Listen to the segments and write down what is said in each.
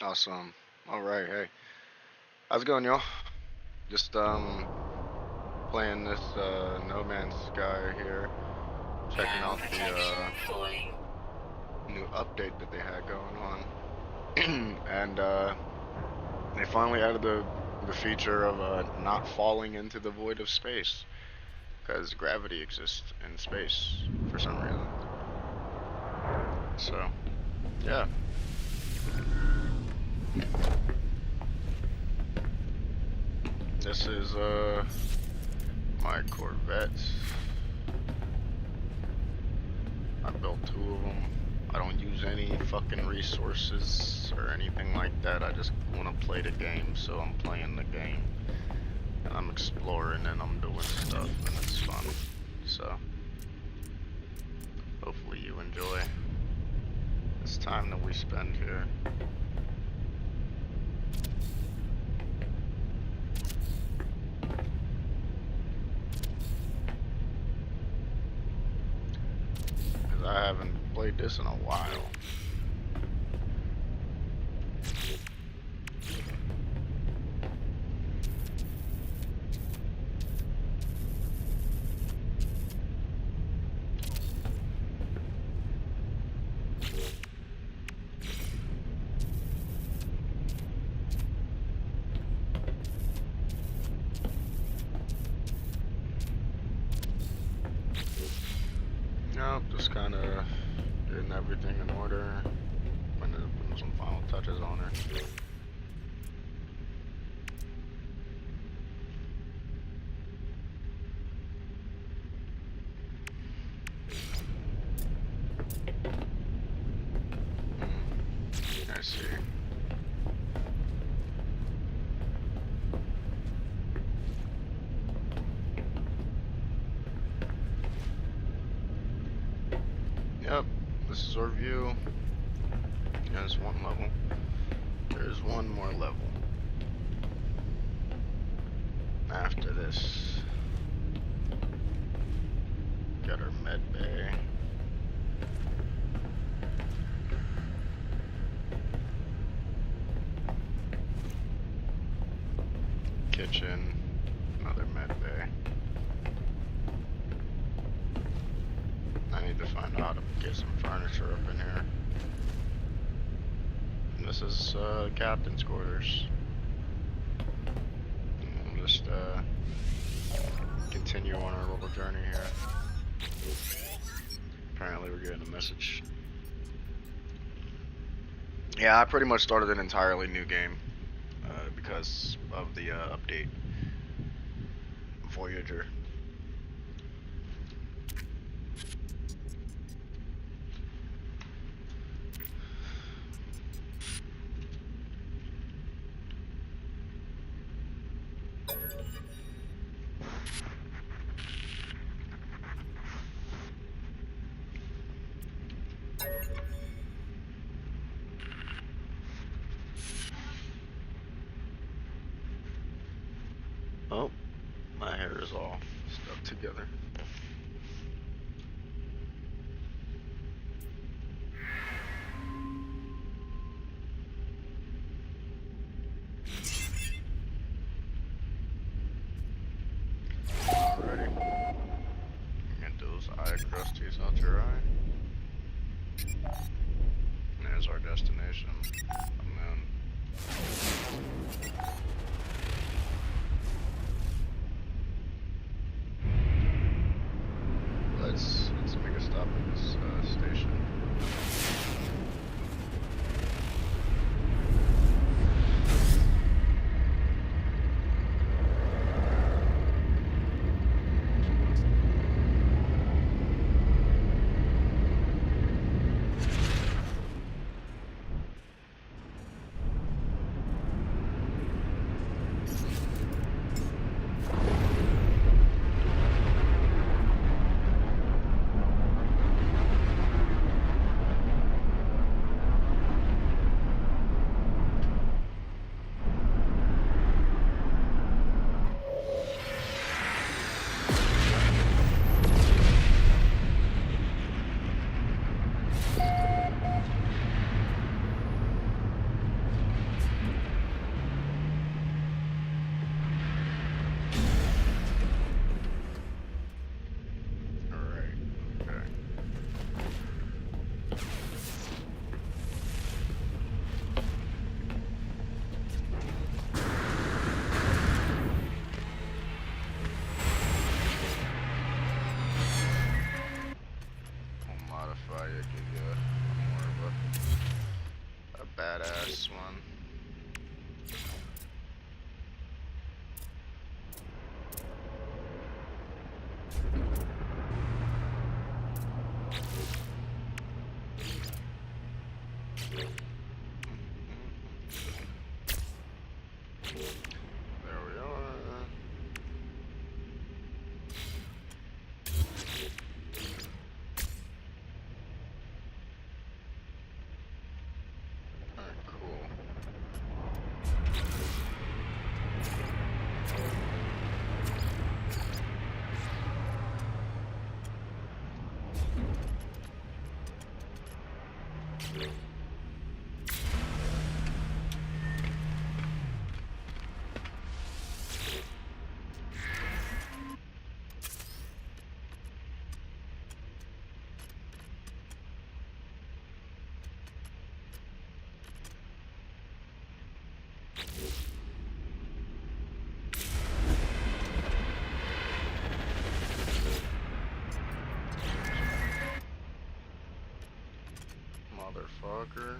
Awesome. All right. Hey, how's it going, y'all? Just playing this No Man's Sky here, checking Plan out the protection falling. new update that they had going on, and they finally added the feature of not falling into the void of space, because gravity exists in space for some reason. So yeah, this is my Corvette. I built two of them. I don't use any fucking resources or anything like that. I just want to play the game, so I'm playing the game. And I'm exploring and I'm doing stuff, and it's fun. So, hopefully you enjoy this time that we spend here. Because I haven't played this in a while. Nope, just kind of getting everything in order. Putting some final touches on her. I see. Yep, this is our view. There's one level. There's one more level. After this, got our med bay. Kitchen, another med bay. I need to find out how to get some furniture up in here. And this is captain's quarters. And we'll just continue on our little journey here. Apparently we're getting a message. Yeah, I pretty much started an entirely new game because of the update. Voyager. Oh, my hair is all stuck together. Alrighty. Get those eye crusties out your eye. There's our destination. The moon. badass one. There we are. Alright, cool. Motherfucker.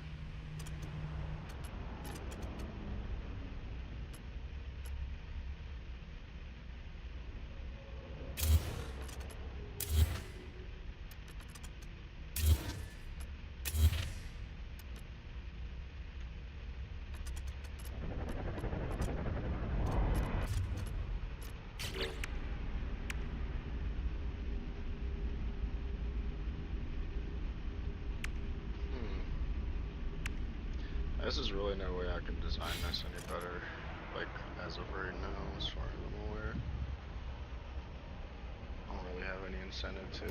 This is really no way I can design this any better, like, as of right now, as far as I'm aware. I don't really have any incentive to.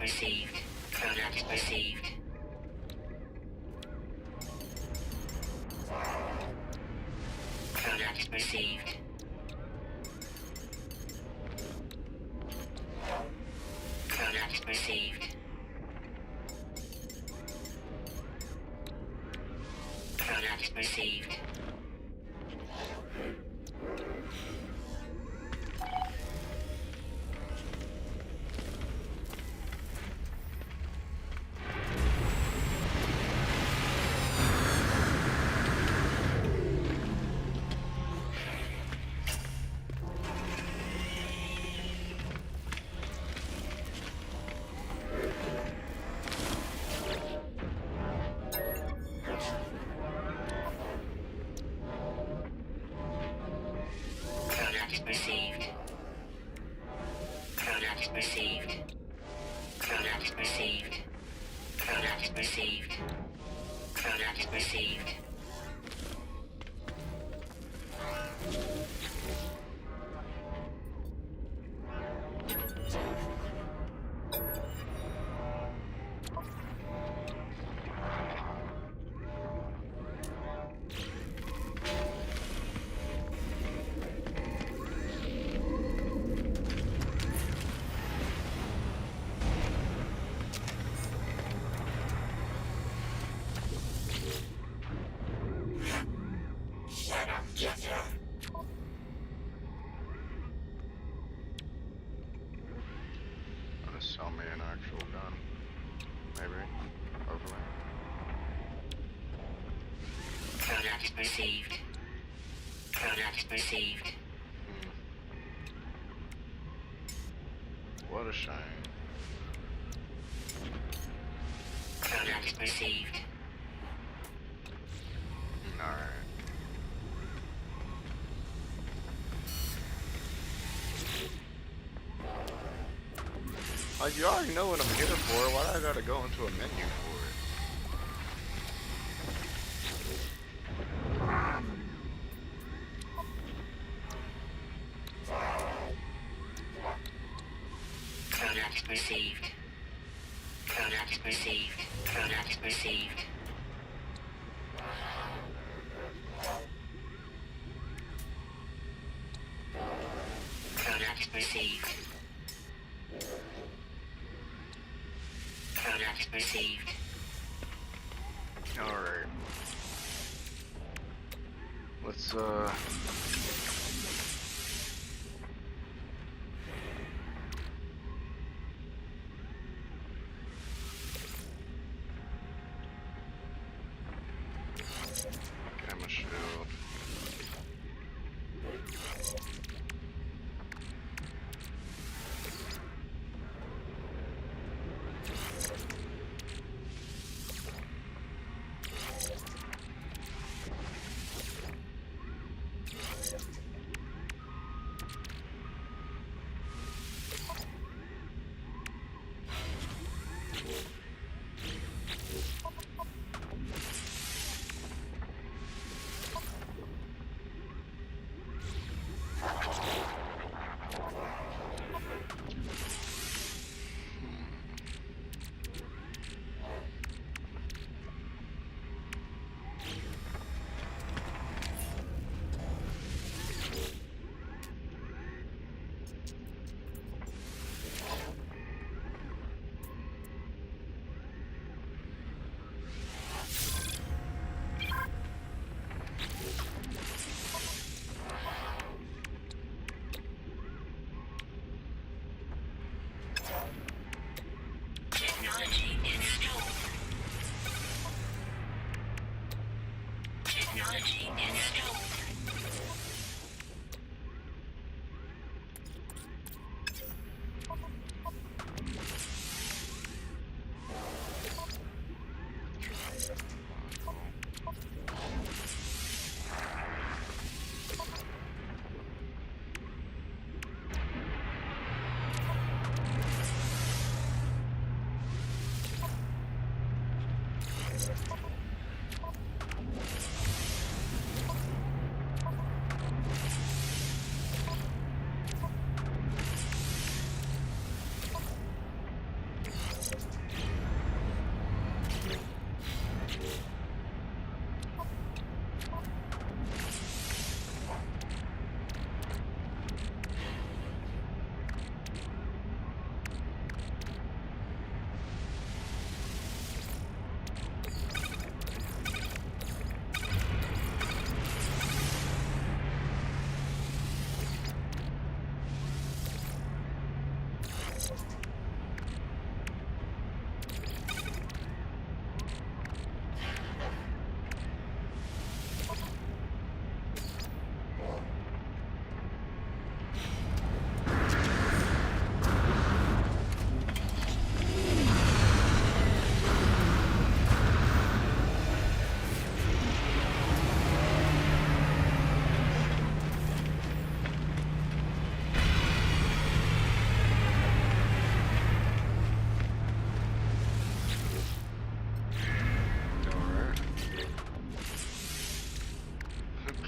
Received. Product received. Product received. Product received. Product received. received. Product received. Product received. Product received. Product received. Gonna sell me an actual gun. Maybe. Hopefully. Product received. Product received. What a shame. Product received. Alright. Like, you already know what I'm here for. Why do I gotta go into a menu for it? Product received. Product received. Product received. Product received. Product received. Alright. Let's, Gamma shield. Technology installed. Technology installed.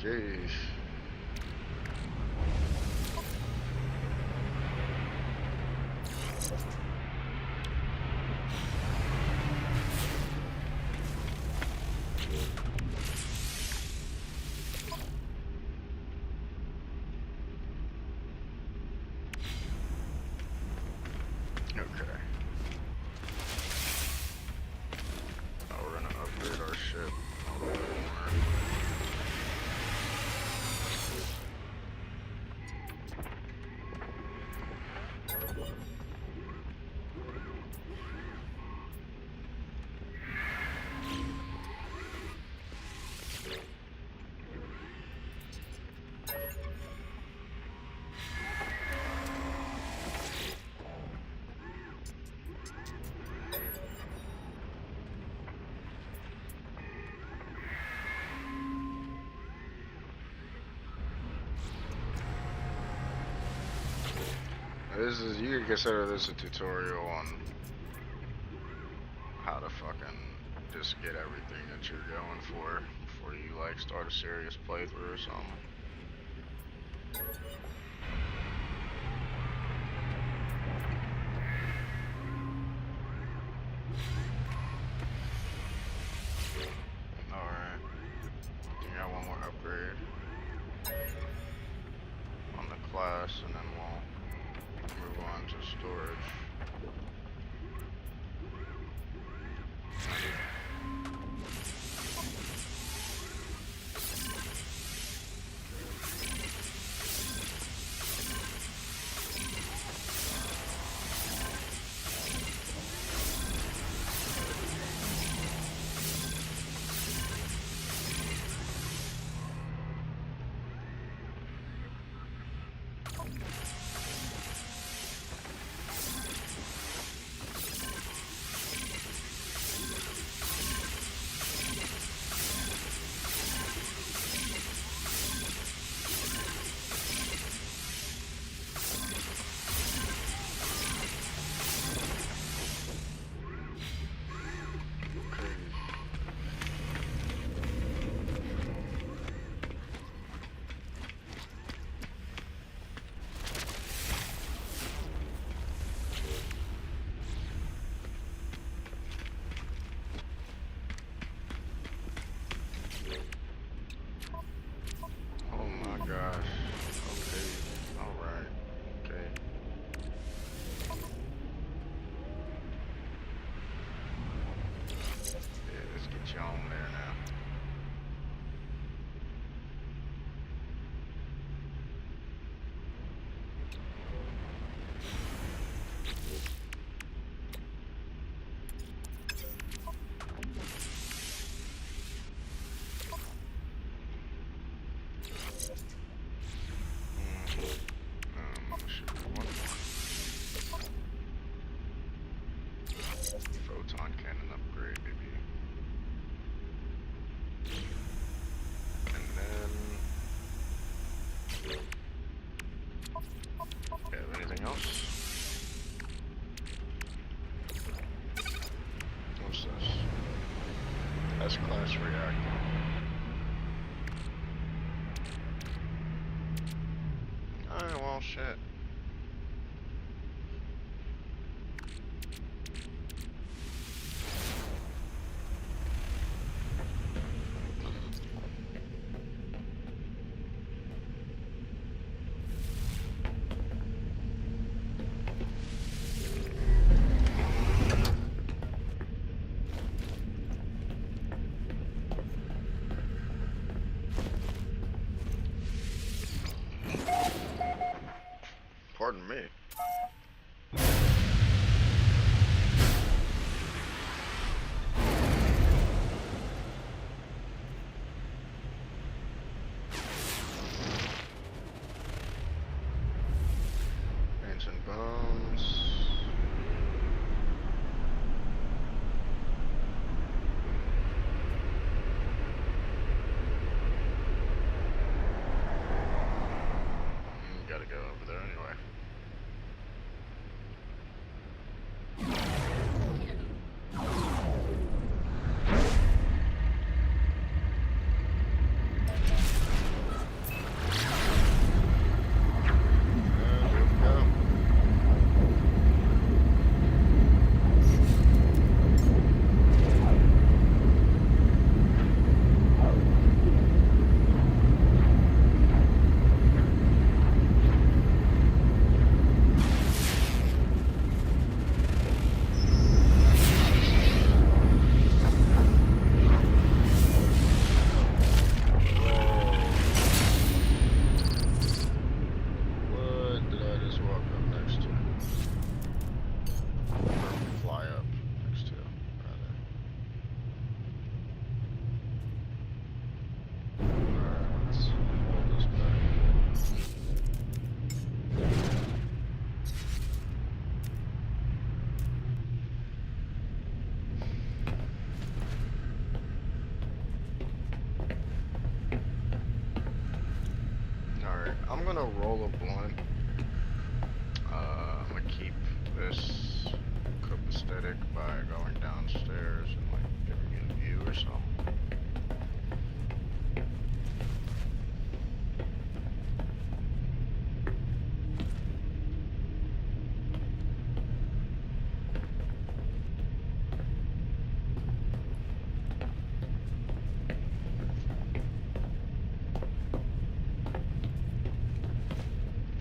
Okay. Okay. Now we're gonna upgrade our ship a little bit more. This is, you can consider this a tutorial on how to fucking just get everything that you're going for before you like start a serious playthrough or something. Alright. You got one more upgrade on the class and then we'll move on to storage. Oh my gosh. Okay. Alright. Okay. Yeah, let's get you on there now. Shoot, one more. Photon cannon upgrade, maybe. And then. Yeah, anything else? What's this? S-class reactor. Alright, well, shit. gonna roll a blunt. I'm gonna keep this copacetic by going downstairs and like giving you a view or something.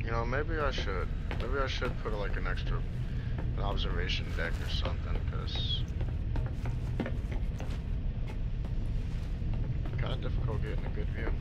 You know, maybe I should put like an observation deck or something, because kind of difficult getting a good view.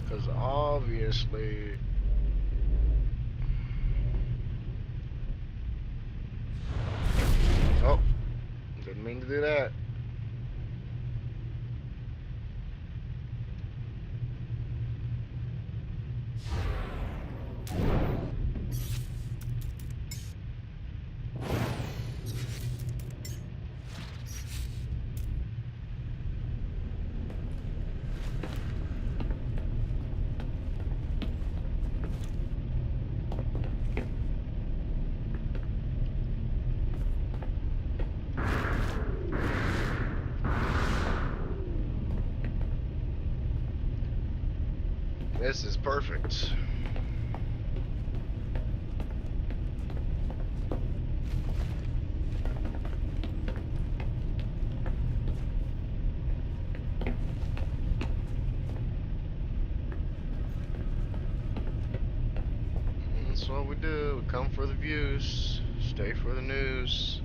Because obviously, oh, didn't mean to do that. This is perfect. That's what we do. We come for the views, stay for the news.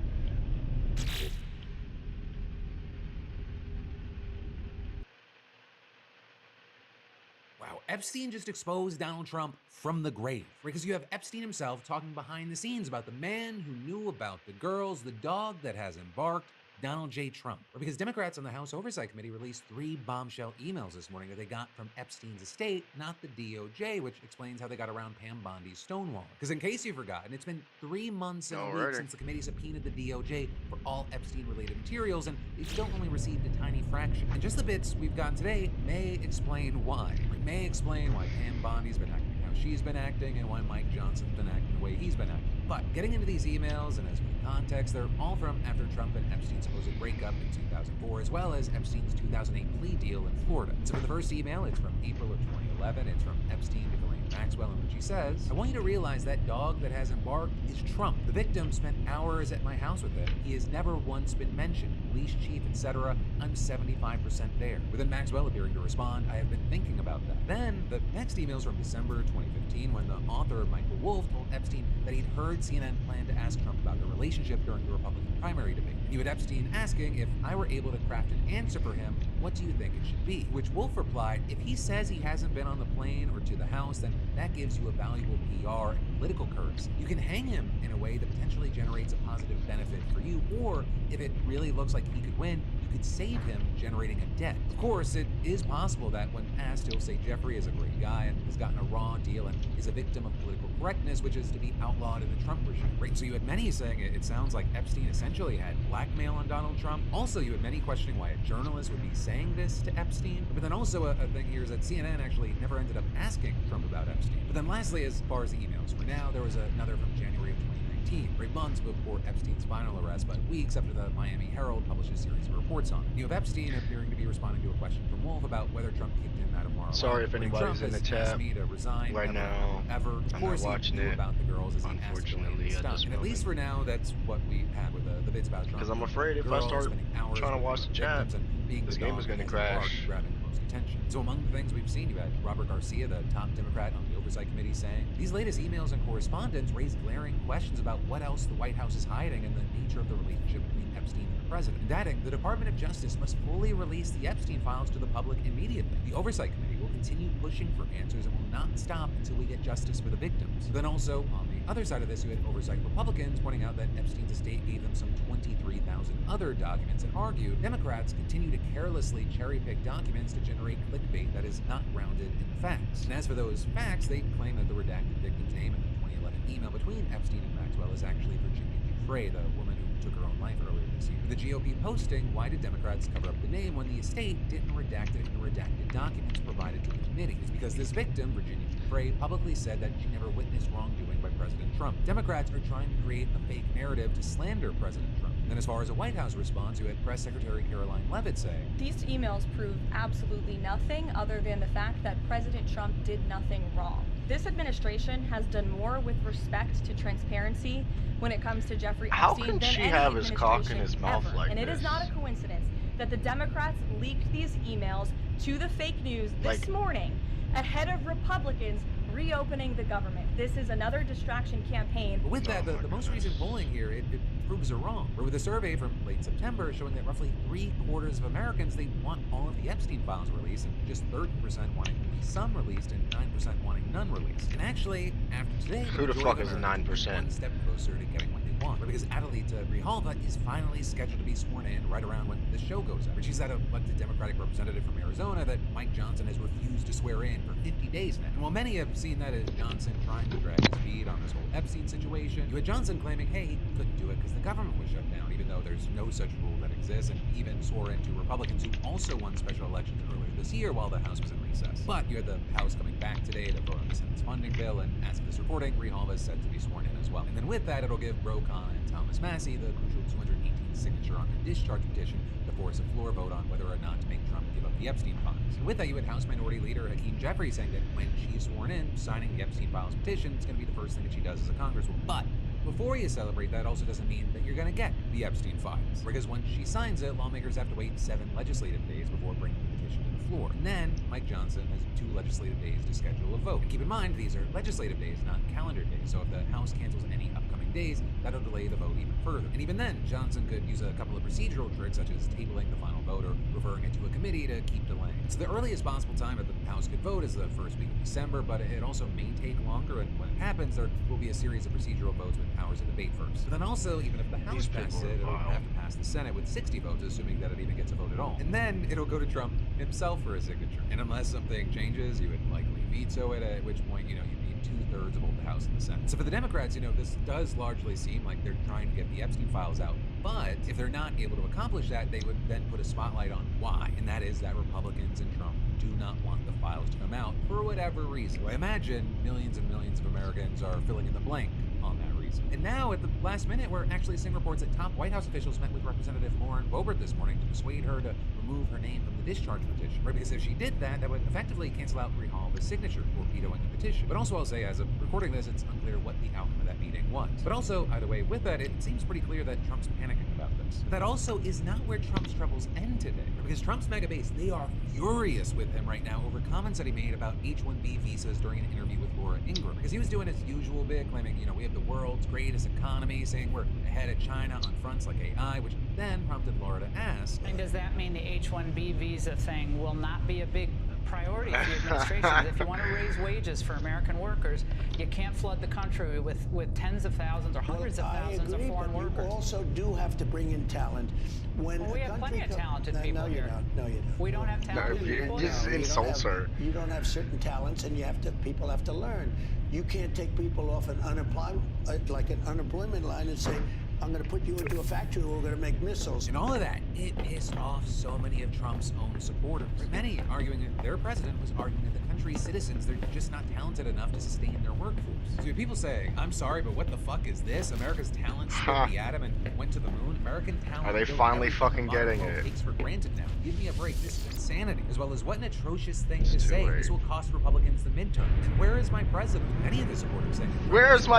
Wow, Epstein just exposed Donald Trump from the grave. Because you have Epstein himself talking behind the scenes about the man who knew about the girls, the dog that has embarked, Donald J. Trump. Or because Democrats on the House Oversight Committee released 3 bombshell emails this morning that they got from Epstein's estate, not the DOJ, which explains how they got around Pam Bondi's Stonewall. Because in case you've forgotten, it's been 3 months and a week since the committee subpoenaed the DOJ for all Epstein-related materials, and they've still only received a tiny fraction. And just the bits we've gotten today may explain why. It may explain why Pam Bondi's been acting how she's been acting and why Mike Johnson's been acting the way he's been acting. But getting into these emails, and as for the context, they're all from after Trump and Epstein's supposed breakup in 2004, as well as Epstein's 2008 plea deal in Florida. So for the first email, it's from April of 2011. It's from Epstein to Ghislaine Maxwell, in which he says, "I want you to realize that dog that has embarked is Trump. The victim spent hours at my house with him. He has never once been mentioned. Police chief, etc. I'm 75% there." With then Maxwell appearing to respond, "I have been thinking about that." Then the next email is from December 2015, when the author Michael Wolff told Epstein that he'd heard CNN plan to ask Trump about the relationship during the Republican primary debate. And you had Epstein asking, "If I were able to craft an answer for him, what do you think it should be?" Which Wolff replied, "If he says he hasn't been on the plane or to the house, then that gives you a valuable PR and political currency. You can hang him in a way that potentially generates a positive benefit for you, or if it really looks like he could win, you could save him generating a debt." Of course, it is possible that when asked, he'll say Jeffrey is a great guy and has gotten a raw deal and is a victim of political correctness, which is to be outlawed in the Trump regime. Right? So you had many saying it sounds like Epstein essentially had blackmail on Donald Trump. Also, you had many questioning why a journalist would be saying this to Epstein. But then also a thing here is that CNN actually never ended up asking Trump about Epstein. But then lastly, as far as the emails, for now, there was another from January of 2019, right months before Epstein's final arrest, but weeks after the Miami Herald published a series of reports on it. You have Epstein appearing to be responding to a question from Wolff about whether Trump kicked him out of Mar-a-Lago. Sorry if anybody's Trump in the has chat asked me to resign right now. Ever. Of I'm course, not watching he knew it. about the girls as he asked Unfortunately, to at this and at least for now, that's what we have with the bits about Trump. Because I'm afraid if I Girls start spending hours trying to with watch the chat, victims and being this the game dog is going to that has embarked, crash. grabbing close Trump's detention. So among the things we've seen, you had Robert Garcia, the top Democrat on the Oversight Committee, saying these latest emails and correspondence raise glaring questions about what else the White House is hiding and the nature of the relationship between Epstein and the president. And adding, the Department of Justice must fully release the Epstein files to the public immediately. The Oversight Committee will continue pushing for answers and will not stop until we get justice for the victims. Then also, on the other side of this, you had Oversight Republicans pointing out that Epstein's estate gave them some 23,000 other documents and argued Democrats continue to carelessly cherry-pick documents to generate clickbait that is not grounded in the facts. And as for those facts, they claim that the redacted victim's name in the 2011 email between Epstein and Maxwell is actually Virginia Giuffre, the woman who took her own life earlier this year. With the GOP posting, why did Democrats cover up the name when the estate didn't redact it in the redacted documents provided to the committee? It's because this victim, Virginia Giuffre, publicly said that she never witnessed wrongdoing by President Trump. Democrats are trying to create a fake narrative to slander President Trump. And then as far as a White House response, you had Press Secretary Caroline Leavitt say, these emails prove absolutely nothing other than the fact that President Trump did nothing wrong. This administration has done more with respect to transparency when it comes to Jeffrey How Epstein can than she any have his cock in administration his mouth ever. like And it is this? not a coincidence that the Democrats leaked these emails to the fake news this morning ahead of Republicans reopening the government. This is another distraction campaign. But with that, the most recent polling here, it proves her wrong. Where with a survey from late September showing that roughly 3/4 of Americans, they want all of the Epstein files released, and just 30% wanting some released and 9% wanting none released. And actually, after today, Who the fuck is the 9%? One step closer to getting what they want. Because Adelita Grijalva is finally scheduled to be sworn in right around when the show goes up. She's that elected Democratic representative from Arizona that Mike Johnson has refused to swear in for 50 days now. And while many have seen that as Johnson trying to drag his feet on this whole Epstein situation, you had Johnson claiming, hey, he couldn't do it because the government was shut down, even though there's no such rule that exists, and even swore in to Republicans who also won special elections earlier this year while the House was in recess. But you had the House coming back today to vote on the Senate's funding bill, and as of this recording, Grijalva is set to be sworn in as well. And then with that, it'll give Bro Khan and Thomas Massie the crucial 218 signature on their discharge petition to force a floor vote on whether or not to make Trump give up the Epstein files. And with that, you had House Minority Leader Hakeem Jeffries saying that when she's sworn in, signing the Epstein files petition is going to be the first thing that she does as a congresswoman. But before you celebrate, that also doesn't mean that you're going to get the Epstein files. Because when she signs it, lawmakers have to wait 7 legislative days before bringing the petition to the floor. And then Mike Johnson has 2 legislative days to schedule a vote. And keep in mind, these are legislative days, not calendar days. So if the House cancels any upcoming days, that'll delay the vote even further. And even then, Johnson could use a couple of procedural tricks, such as tabling the final vote or referring it to a committee to keep delaying. So the earliest possible time that the House could vote is the first week of December, but it also may take longer, and when it happens, there will be a series of procedural votes with powers of debate first. But then also, even if the House passes it, it'll have to pass the Senate with 60 votes, assuming that it even gets a vote at all. And then it'll go to Trump himself for a signature. And unless something changes, you would likely veto it, at which point, you'd need 2/3 of both the House and the Senate. So for the Democrats, this does largely seem like they're trying to get the Epstein files out. But if they're not able to accomplish that, they would then put a spotlight on why. And that is that Republicans and Trump do not want the files to come out for whatever reason. So I imagine millions and millions of Americans are filling in the blank on that reason. And now, at the last minute, we're actually seeing reports that top White House officials met with Representative Lauren Boebert this morning to persuade her to remove her name from the discharge petition. Right? Because if she did that, that would effectively cancel out Grijalva's signature, torpedoing the petition. But also, I'll say, as of recording this, it's unclear what the outcome of that meeting was. But also, either way, with that, it seems pretty clear that Trump's panicking about this. But that also is not where Trump's troubles end today. Because Trump's mega base, they are furious with him right now over comments that he made about H-1B visas during an interview with Laura Ingraham. Because he was doing his usual bit, claiming, we have the world's greatest economy, saying we're ahead of China on fronts like AI, which then prompted Laura to ask, and does that mean the H-1B visa thing will not be a big priority for the administration? If you want to raise wages for American workers, you can't flood the country with tens of thousands or hundreds of thousands of foreign workers. You also do have to bring in talent. Well, we have plenty of talented people here. No, you don't. We don't have talented people. Just insults her. You don't have certain talents, and people have to learn. You can't take people off an unemployment line and say, I'm going to put you into a factory where we're going to make missiles. And all of that, it pissed off so many of Trump's own supporters. Many arguing that their president was arguing that the country's citizens, they're just not talented enough to sustain their workforce. So people say, I'm sorry, but what the fuck is this? America's talent split the atom and went to the moon. American talent. Are they finally fucking getting it? Takes for granted now. Give me a break. This is insanity. As well as what an atrocious thing to say. This will cost Republicans the midterm. And where is my president? Many of the supporters saying,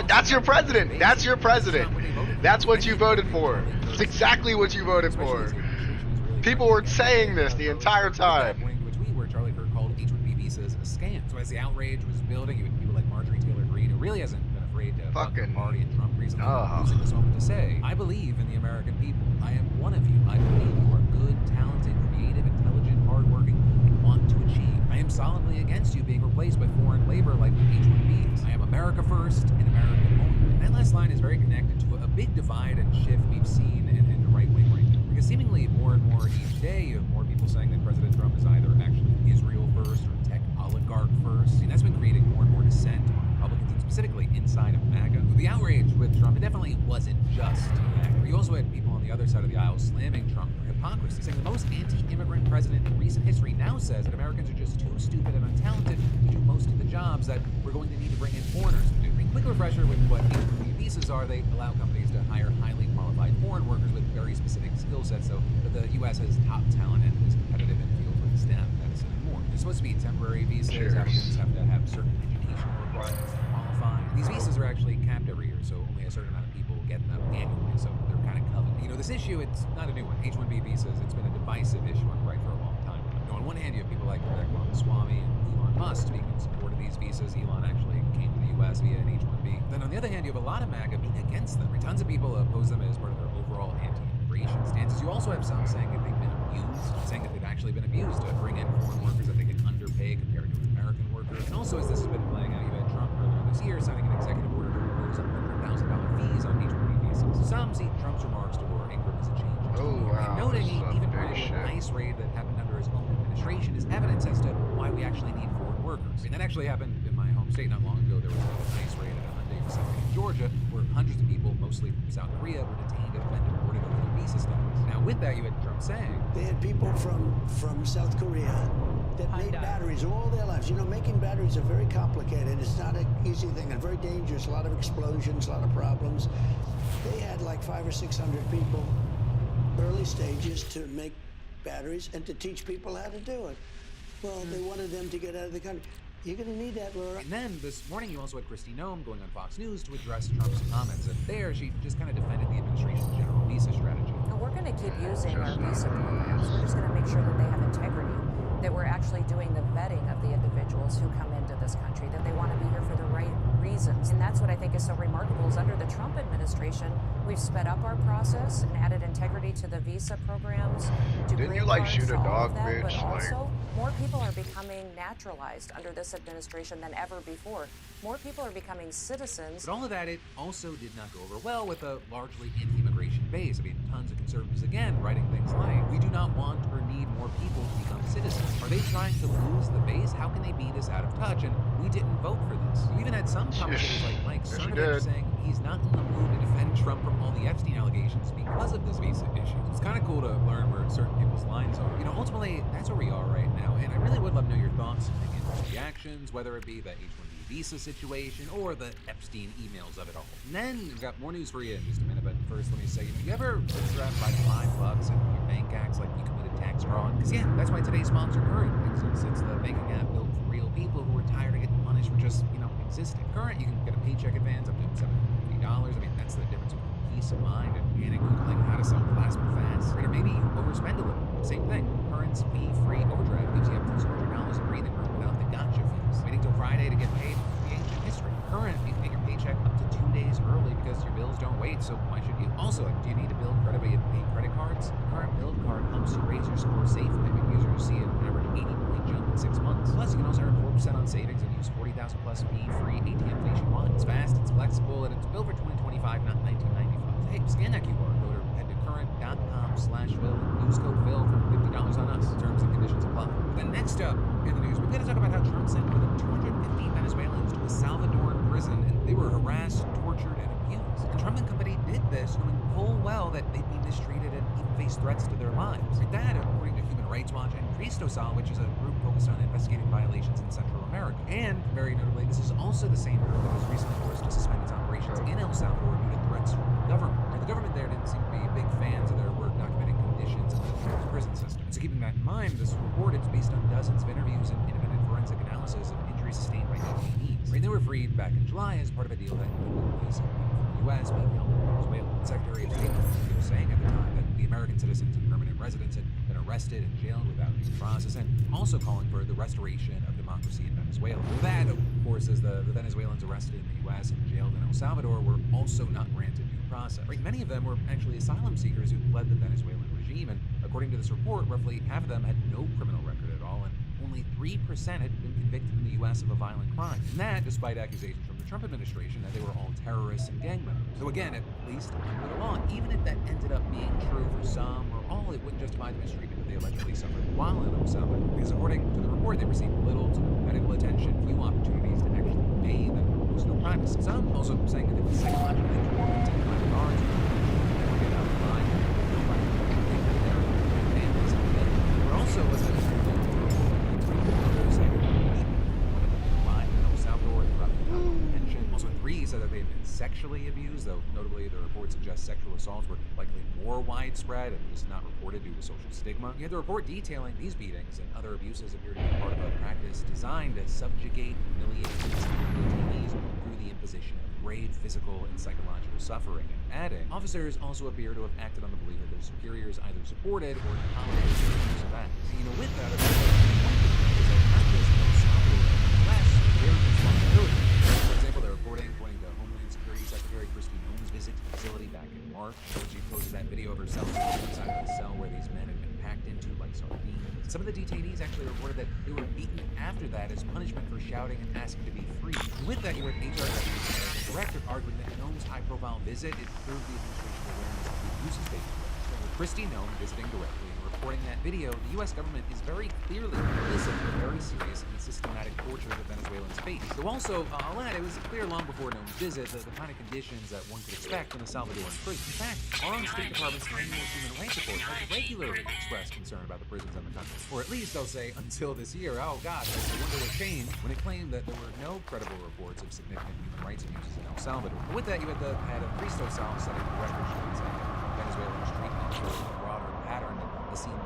That's your president. That's your president. That's what you voted for. It's exactly what you voted for. People were saying this the entire time. So as the outrage was building, you had people like Marjorie Taylor Greene, who really hasn't been afraid to buck the Fucking party and Trump recently, duh. using this moment to say, I believe in the American people. I am one of you. I believe you are good, talented, creative, intelligent, hardworking, and want to achieve. I am solidly against you being replaced by foreign labor like with H-1Bs. I am America first and America only. And that last line is very connected to a big divide and shift we've seen in the right wing right now. Because seemingly more and more each day, you have more people saying that President Trump is either actually Israel first or tech oligarch first. And that's been creating more and more dissent among Republicans, and specifically inside of MAGA. The outrage with Trump, it definitely wasn't just MAGA. You also had people on the other side of the aisle slamming Trump for hypocrisy, saying the most anti-immigrant president in recent history now says that Americans are just too stupid and untalented to do most of the jobs that we're going to need to bring in foreigners to do. Quick refresher with what H-1B visas are: they allow companies to hire highly qualified foreign workers with very specific skill sets, so that the U.S. has top talent and is competitive in fields like STEM, medicine, and more. They're supposed to be temporary visas. Cheers. Applicants have to have certain educational requirements to qualify. These visas are actually capped every year, so only a certain amount of people get them annually, so they're kind of coveted. You know, this issue, it's not a new one. H-1B visas, it's been a divisive issue on the right for a long time. You know, on one hand, you have people like Vivek Ramaswamy and Elon Musk speaking in support of these visas. Elon actually came to the U.S. via an H-1B. Then on the other hand, you have a lot of MAGA being against them. Tons of people oppose them as part of their overall anti-immigration stances. You also have some saying that they've been abused, saying that they've actually been abused to bring in foreign workers, that they can underpay compared to an American worker. And also, as this has been playing out, you had Trump earlier this year signing an executive order to impose $100,000 fees on H-1B visas. Some see Trump's remarks to Laura Ingraham as a change. Oh, wow. And noting he This is even big pointed shit. an ICE raid that happened under his own administration is evidence as to why we actually need foreign workers. I mean, that actually happened in my home state not long ago. There was an ICE raid at a Hyundai facility in Georgia where hundreds of people, mostly from South Korea, were detained and then deported over their visa status. Now, with that, you had Trump saying, They had people from South Korea that made Hyundai. batteries all their lives. You know, making batteries are very complicated. It's not an easy thing and very dangerous. A lot of explosions, a lot of problems. They had like 500 or 600 people, early stages, to make batteries and to teach people how to do it. Well, they wanted them to get out of the country. You're going to need that, Laura. and then this morning you also had Kristi Noem going on Fox News to address Trump's comments. And there, she just kind of defended the administration's general visa strategy. And we're going to keep using our visa programs. We're just going to make sure that they have integrity, that we're actually doing the vetting of the individuals who come into this country, that they want to be here for the right reasons. And that's what I think is so remarkable is under the Trump administration, we've sped up our process and added integrity to the visa programs. Didn't you, like, shoot a dog, bitch? But Like- also, more people are becoming naturalized under this administration than ever before. More people are becoming citizens. But all of that, it also did not go over well with a largely anti-immigration base. I mean, tons of conservatives, again, writing things like, we do not want or need more people to become citizens. Are they trying to lose the base? How can they be this out of touch? And we didn't vote for this. You even had some commentators like Mike Yes, you Cernovich did. saying he's not in the mood to defend Trump from all the Epstein allegations because of this visa issue. It's kind of cool to learn where certain people's lines are. You know, ultimately, that's where we are right now. And I really would love to know your thoughts and reactions, whether it be the H-1B visa situation or the Epstein emails of it all. And then we've got more news for you in just a minute, but first let me say, you ever been strapped by $5 and your bank acts like you committed tax fraud? Because yeah, that's why today's sponsor, Current, exists. It's the banking app built for real people who are tired of getting punished for just, existing. Current, you can get a paycheck advance up to $750. I mean, that's the difference between peace of mind and panic Googling how to sell plasma fast. Or maybe you overspend a little. Same thing. Current's fee-free overdraft gives you up to $200 in breathing room without the gotcha fees. Waiting till Friday to get paid for the ancient history. Current, you can get your paycheck up to 2 days early because your bills don't wait, so why should you? Also, do you need to build credit by pay credit cards? The Current Build Card helps you raise your score safely. I mean, users see an average 80-point jump in 6 months. Plus, you can also earn 4% on savings and use 40,000 plus fee-free ATM nationwide. It's fast, it's flexible, and it's built for 2025, not 1995. Hey, scan that QR code or head to current.com/Phil and use code Phil for $50 on us. Terms and conditions apply. Then next up in the news, we've got to talk about how Trump sent more than 250 Venezuelans to a Salvadoran prison, and they were harassed, tortured, and abused. And Trump and company did this knowing full well that they'd be mistreated and even face threats to their lives. And that, according to Human Rights Watch and Cristosal, which is a group focused on investigating violations in Central America. And, very notably, this is also the same group that was recently forced to suspend its operations in El Salvador due to threats from the government. And the government there didn't seem to be big fans of their work documenting conditions in the prison system. And so keeping that in mind, this report is based on dozens of interviews and independent forensic analysis of injuries sustained by detainees. Right, they were freed back in July as part of a deal that included the release of people from the U.S. being held in Venezuela. The Secretary of State was saying at the time that the American citizens and permanent residents had been arrested and jailed without due process, and also calling for the restoration of democracy in Venezuela. That, of course, as the Venezuelans arrested in the U.S. and jailed in El Salvador were also not granted due process. Right? Many of them were actually asylum seekers who fled the Venezuelan regime, and according to this report, roughly half of them had no criminal record at all, and only 3% had been convicted in the U.S. of a violent crime. And that, despite accusations from the Trump administration that they were all terrorists and gang members. So again, at least under the law, even if that ended up being true for some or all, it wouldn't justify the mistreatment that they allegedly suffered while in El Salvador. Because according to the report, they received little to no medical attention, few opportunities to actually bathe, and almost no privacy. Some also saying that it was psychologically tormenting by the guards who never get out of line, no practical families, and then there also was a said that they had been sexually abused, though notably the report suggests sexual assaults were likely more widespread and just not reported due to social stigma. You had the report detailing these beatings and other abuses appear to be part of a practice designed to subjugate, humiliate, and discipline detainees through the imposition of grave physical and psychological suffering. And adding, officers also appear to have acted on the belief that their superiors either supported or tolerated their abusive acts. And, with that, is that not just El Salvador and the West shared responsibility. For example, they're reporting pointing to Homeland Security Secretary Kristi Noem's visit to the facility back in March, when she posted that video of herself inside of the cell where these men had been packed into like sardines. Some of the detainees actually reported that they were beaten after that as punishment for shouting and asking to be free. And with that, you had HR director arguing that Noem's high-profile visit improved the administration's awareness of the abuses they experienced. With Kristi Noem visiting directly and reporting that video, the U.S. government is very clearly complicit with very serious and systematic torture that Venezuelans face. So also, I'll add, it was clear long before Noem's visit the kind of conditions that one could expect in a Salvadoran prison. In fact, our own State Department's annual human rights report has regularly expressed concern about the prisons in the country. Or at least, they'll say, until this year. Oh gosh, I wonder what changed when it claimed that there were no credible reports of significant human rights abuses in El Salvador. But with that, you had the head of Cristosal setting the record straight, saying that Venezuelans' treatment shows a broader pattern that has seen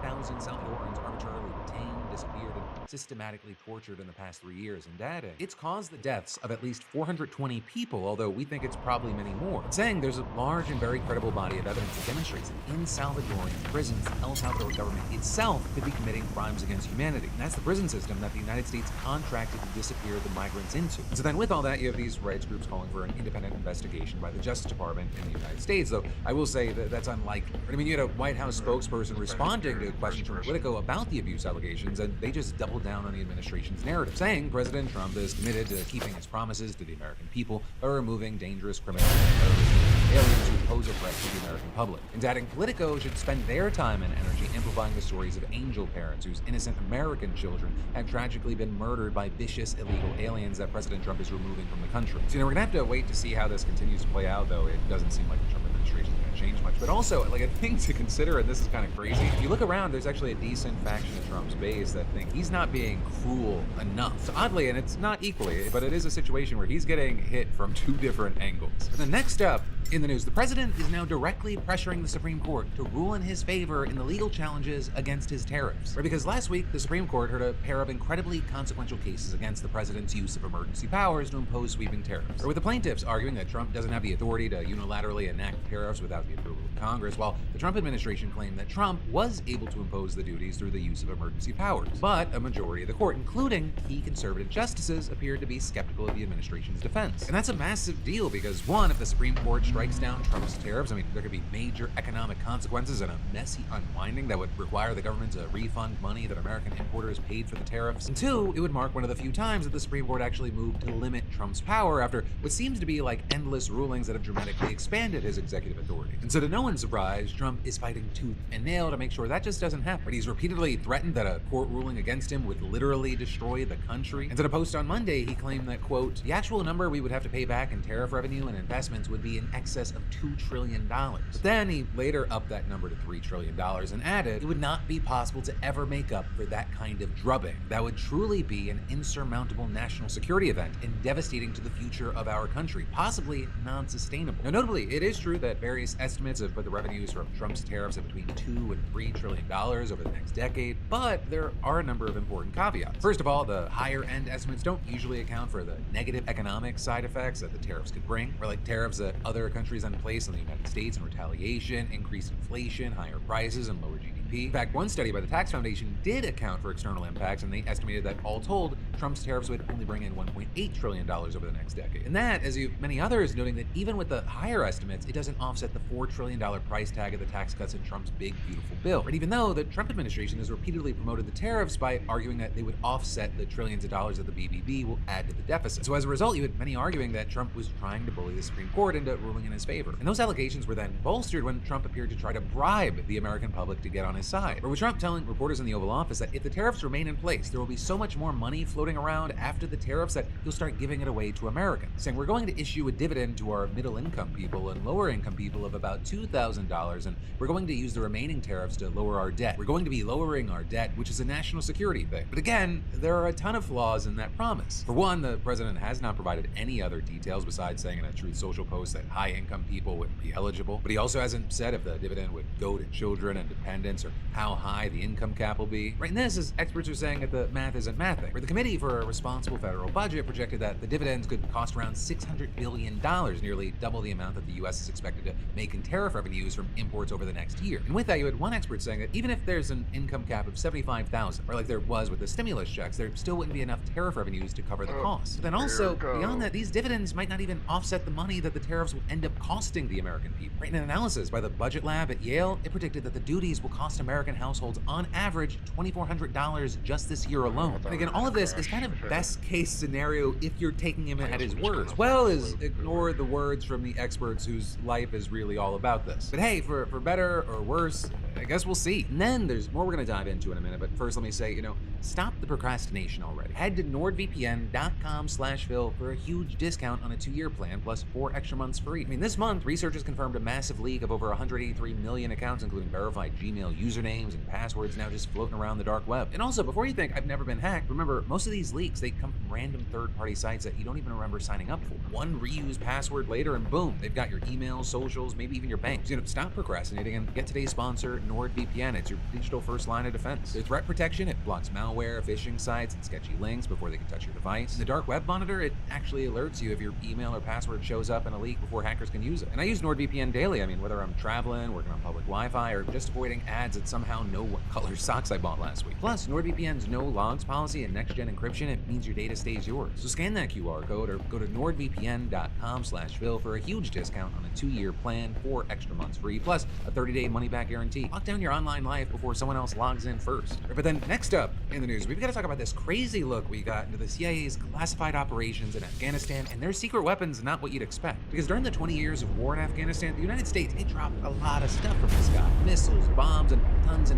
90,000 Salvadorans arbitrarily detained, disappeared, and systematically tortured in the past 3 years. And adding, it's caused the deaths of at least 420 people, although we think it's probably many more. It's saying there's a large and very credible body of evidence that demonstrates that in Salvadorian prisons, the El Salvador government itself could be committing crimes against humanity. And that's the prison system that the United States contracted to disappear the migrants into. And so then with all that, you have these rights groups calling for an independent investigation by the Justice Department in the United States, though I will say that that's unlikely. I mean, you had a White House spokesperson responding to questions from Politico about the abuse allegations, and they just doubled down on the administration's narrative, saying President Trump is committed to keeping his promises to the American people by removing dangerous criminals and terrorists and aliens who pose a threat to the American public. And adding, Politico should spend their time and energy amplifying the stories of angel parents whose innocent American children have tragically been murdered by vicious illegal aliens that President Trump is removing from the country. So, we're gonna have to wait to see how this continues to play out, though it doesn't seem like the Trump administration is gonna change much. But also, like, a thing to consider, and this is kind of crazy, if you look around, there's actually a decent faction of Trump's base that think he's not being cruel enough. So oddly, and it's not equally, but it is a situation where he's getting hit from two different angles. And then next up in the news, the president is now directly pressuring the Supreme Court to rule in his favor in the legal challenges against his tariffs. Right? Because last week, the Supreme Court heard a pair of incredibly consequential cases against the president's use of emergency powers to impose sweeping tariffs. Or with the plaintiffs arguing that Trump doesn't have the authority to unilaterally enact tariffs without the approval of Congress, while the Trump administration claimed that Trump was able to impose the duties through the use of emergency powers. But a majority of the court, including key conservative justices, appeared to be skeptical of the administration's defense. And that's a massive deal because, one, if the Supreme Court strikes down Trump's tariffs, I mean, there could be major economic consequences and a messy unwinding that would require the government to refund money that American importers paid for the tariffs. And two, it would mark one of the few times that the Supreme Court actually moved to limit Trump's power after what seems to be like endless rulings that have dramatically expanded his executive authority. And so to no one's surprise, Trump is fighting tooth and nail to make sure that just doesn't happen. But he's repeatedly threatened that a court ruling against him would literally destroy the country. And in a post on Monday, he claimed that, quote, the actual number we would have to pay back in tariff revenue and investments would be in excess of $2 trillion. But then he later upped that number to $3 trillion and added, it would not be possible to ever make up for that kind of drubbing. That would truly be an insurmountable national security event and devastate devastating to the future of our country, possibly non-sustainable. Now, notably, it is true that various estimates have put the revenues from Trump's tariffs at between $2 and $3 trillion over the next decade, but there are a number of important caveats. First of all, the higher-end estimates don't usually account for the negative economic side effects that the tariffs could bring, or like tariffs that other countries place on the United States in retaliation, increased inflation, higher prices, and lower GDP. In fact, one study by the Tax Foundation did account for external impacts, and they estimated that all told, Trump's tariffs would only bring in $1.8 trillion over the next decade. And that, as you many others, noting that even with the higher estimates, it doesn't offset the $4 trillion price tag of the tax cuts in Trump's big, beautiful bill. And even though the Trump administration has repeatedly promoted the tariffs by arguing that they would offset the trillions of dollars that the BBB will add to the deficit. So as a result, you had many arguing that Trump was trying to bully the Supreme Court into ruling in his favor. And those allegations were then bolstered when Trump appeared to try to bribe the American public to get on his side. Or with Trump telling reporters in the Oval Office that if the tariffs remain in place, there will be so much more money floating around after the tariffs that he'll start giving it away to Americans, saying we're going to issue a dividend to our middle-income people and lower-income people of about $2,000, and we're going to use the remaining tariffs to lower our debt. We're going to be lowering our debt, which is a national security thing. But again, there are a ton of flaws in that promise. For one, the president has not provided any other details besides saying in a Truth Social post that high-income people wouldn't be eligible. But he also hasn't said if the dividend would go to children and dependents or how high the income cap will be. Right, and this is experts are saying that the math isn't mathing. Where the Committee for a Responsible Federal Budget projected that the dividends could cost around $600 billion, nearly double the amount that the U.S. is expected to make in tariff revenues from imports over the next year. And with that, you had one expert saying that even if there's an income cap of $75,000, or like there was with the stimulus checks, there still wouldn't be enough tariff revenues to cover the cost. But then also, beyond that, these dividends might not even offset the money that the tariffs will end up costing the American people. Right, in an analysis by the Budget Lab at Yale, it predicted that the duties will cost American households on average $2,400 just this year alone. And again, all of this is kind of best case scenario if you're taking him at his word, as well as ignore the words from the experts whose life is really all about this. But hey, for better or worse, I guess we'll see. And then there's more we're going to dive into in a minute, but first let me say, stop the procrastination already. Head to nordvpn.com/Phil for a huge discount on a 2-year plan plus 4 extra months free. I mean, this month, researchers confirmed a massive leak of over 183 million accounts, including verified Gmail usernames and passwords now just floating around the dark web. And also, before you think I've never been hacked, remember, most of these leaks, they come from random third-party sites that you don't even remember signing up for. One reused password later, and boom, they've got your emails, socials, maybe even your banks. Stop procrastinating and get today's sponsor, NordVPN. It's your digital first line of defense. Their threat protection, it blocks malware, phishing sites, and sketchy links before they can touch your device. And the dark web monitor, it actually alerts you if your email or password shows up in a leak before hackers can use it. And I use NordVPN daily. I mean, whether I'm traveling, working on public Wi-Fi, or just avoiding ads that somehow know what color socks I bought last week. Plus, NordVPN's no logs policy and next-gen encryption, it means your data stays yours. So scan that QR code or go to nordvpn.com/Phil for a huge discount on a 2-year plan, 4 extra months free, plus a 30-day money-back guarantee. Lock down your online life before someone else logs in first. But then next up in the news, we've got to talk about this crazy look we got into the CIA's classified operations in Afghanistan and their secret weapons, not what you'd expect. Because during the 20 years of war in Afghanistan, the United States, it dropped a lot of stuff from the sky. Missiles, bombs, and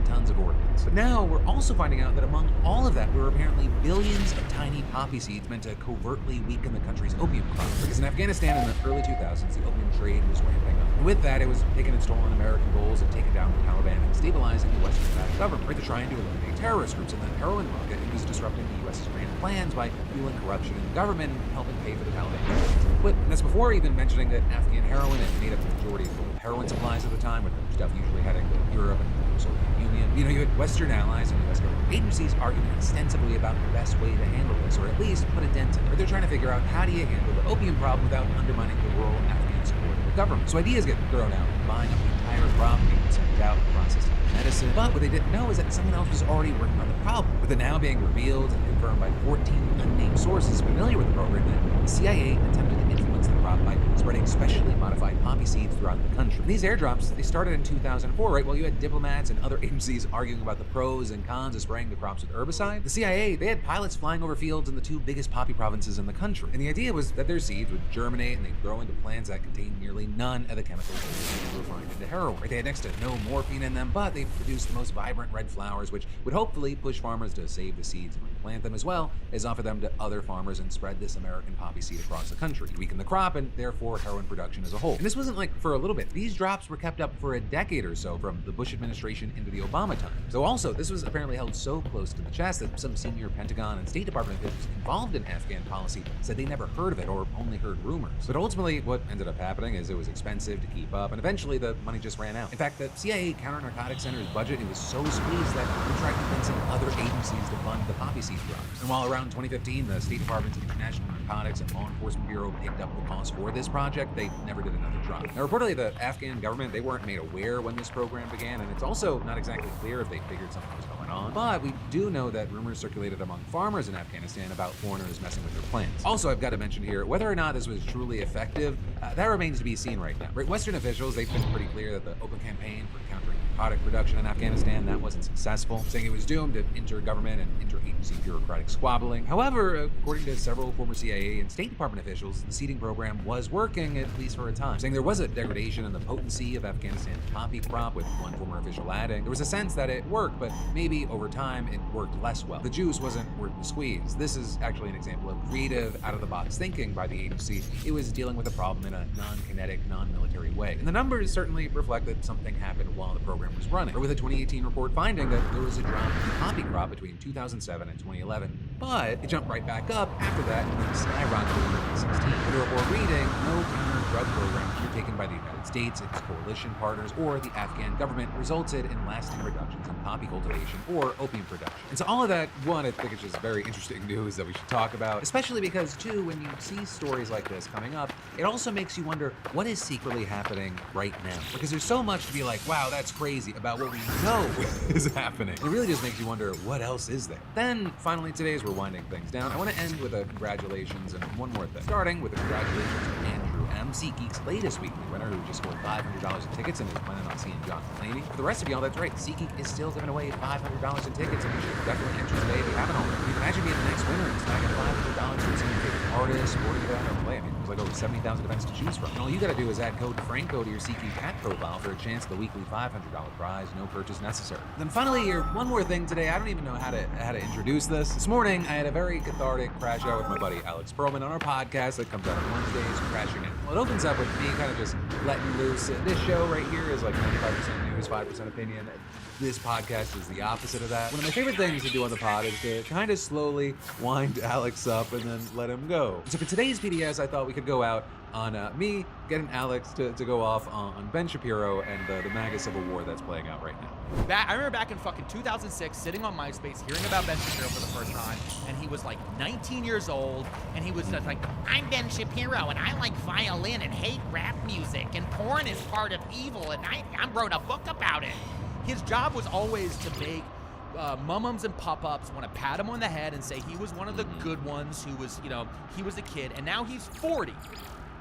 tons of ordnance. But now we're also finding out that among all of that, there were apparently billions of tiny poppy seeds meant to covertly weaken the country's opium crop. Because in Afghanistan in the early 2000s, the opium trade was ramping up. And with that, it was taking and stolen American goals and taking down the Taliban and stabilizing the Western-backed government, right, to try and eliminate terrorist groups. And the heroin market, it was disrupting the U.S.'s grand plans by fueling corruption in the government and helping pay for the Taliban. But that's before even mentioning that Afghan heroin had made up the majority of global heroin supplies at the time, with the stuff usually heading to Europe and the Soviet Union. You had Western allies and U.S. government agencies arguing extensively about the best way to handle this, or at least put a dent in it. Or they're trying to figure out how do you handle the opium problem without undermining the rural Afghan support of the government. So ideas get thrown out, buying up the entire crop, being sent out, processed into medicine. But what they didn't know is that someone else was already working on the problem, with it now being revealed and confirmed by 14 unnamed sources familiar with the program that the CIA attempted to influence the crop by spreading specially modified poppy seeds throughout the country. And these airdrops, they started in 2004, right? While you had diplomats and other agencies arguing about the pros and cons of spraying the crops with herbicide, the CIA, they had pilots flying over fields in the 2 biggest poppy provinces in the country. And the idea was that their seeds would germinate and they'd grow into plants that contained nearly none of the chemicals that were refined into heroin. Right? They had next to no morphine in them, but they produced the most vibrant red flowers, which would hopefully push farmers to save the seeds and plant them as well as offer them to other farmers and spread this American poppy seed across the country, weaken the crop and therefore heroin production as a whole. And this wasn't like for a little bit. These drops were kept up for a decade or so from the Bush administration into the Obama time. So also, this was apparently held so close to the chest that some senior Pentagon and State Department officials involved in Afghan policy said they never heard of it or only heard rumors. But ultimately, what ended up happening is it was expensive to keep up, and eventually the money just ran out. In fact, the CIA Counter-Narcotics Center's budget was so squeezed that they tried convincing other agencies to fund the poppy seed drops. And while around 2015, the State Department's International Narcotics and Law Enforcement Bureau picked up the cost for this project, they never did another drop. Now, reportedly, the Afghan government, they weren't made aware when this program began, and it's also not exactly clear if they figured something was going on. But we do know that rumors circulated among farmers in Afghanistan about foreigners messing with their plants. Also, I've got to mention here, whether or not this was truly effective, that remains to be seen right now. Right, Western officials, they've been pretty clear that the open campaign for countering narcotic production in Afghanistan, that wasn't successful, saying it was doomed to inter-government and inter-agency bureaucratic squabbling. However, according to several former CIA and State Department officials, the seeding program was working, at least for a time, saying there was a degradation in the potency of Afghanistan's poppy crop, with one former official adding there was a sense that it worked, but maybe over time it worked less well. The juice wasn't worth the squeeze. This is actually an example of creative, out-of-the-box thinking by the agency. It was dealing with a problem in a non-kinetic, non-military way. And the numbers certainly reflect that something happened while the program was running, or with a 2018 report finding that there was a drop in the poppy crop between 2007 and 2011, but it jumped right back up after that and then skyrocketed in 2016. In the report reading, no counter-drug program undertaken by the United States, its coalition partners, or the Afghan government resulted in lasting reductions in poppy cultivation or opium production. And so all of that, one, I think it's just very interesting news that we should talk about, especially because, two, when you see stories like this coming up, it also makes you wonder what is secretly happening right now. Because there's so much to be like, wow, that's crazy, about what we know is happening. It really just makes you wonder what else is there. Then, finally today, as we're winding things down, I want to end with a congratulations and one more thing. Starting with a congratulations to Andrew M., SeatGeek's latest weekly winner, who just scored $500 in tickets and is planning on seeing John Mulaney. For the rest of y'all, that's right, SeatGeek is still giving away $500 in tickets, and you should definitely enter today if you haven't already. You can imagine being the next winner and snagging $500 for seeing your favorite artist, sporting event, or play. I mean, there's like over 70,000 events to choose from. And all you gotta do is add code Franco to your SeatGeek app profile for a chance at the weekly $500 prize, no purchase necessary. Then finally, here, one more thing today. I don't even know how to introduce this. This morning, I had a very cathartic crash out with my buddy Alex Perlman on our podcast that comes out on Wednesdays, Crashing In. Well, it opens up with me kind of just letting loose. This show right here is like 95% news, 5% opinion. This podcast is the opposite of that. One of my favorite things to do on the pod is to kind of slowly wind Alex up and then let him go. So for today's PDS, I thought we could go out on me getting Alex to go off on Ben Shapiro and the MAGA Civil War that's playing out right now. I remember back in fucking 2006, sitting on MySpace, hearing about Ben Shapiro for the first time, and he was like 19 years old, and he was just like, I'm Ben Shapiro, and I like violin and hate rap music, and porn is part of evil, and I wrote a book about it. His job was always to make mum-ums and pop-ups want to pat him on the head and say he was one of the good ones who was, he was a kid, and now he's 40.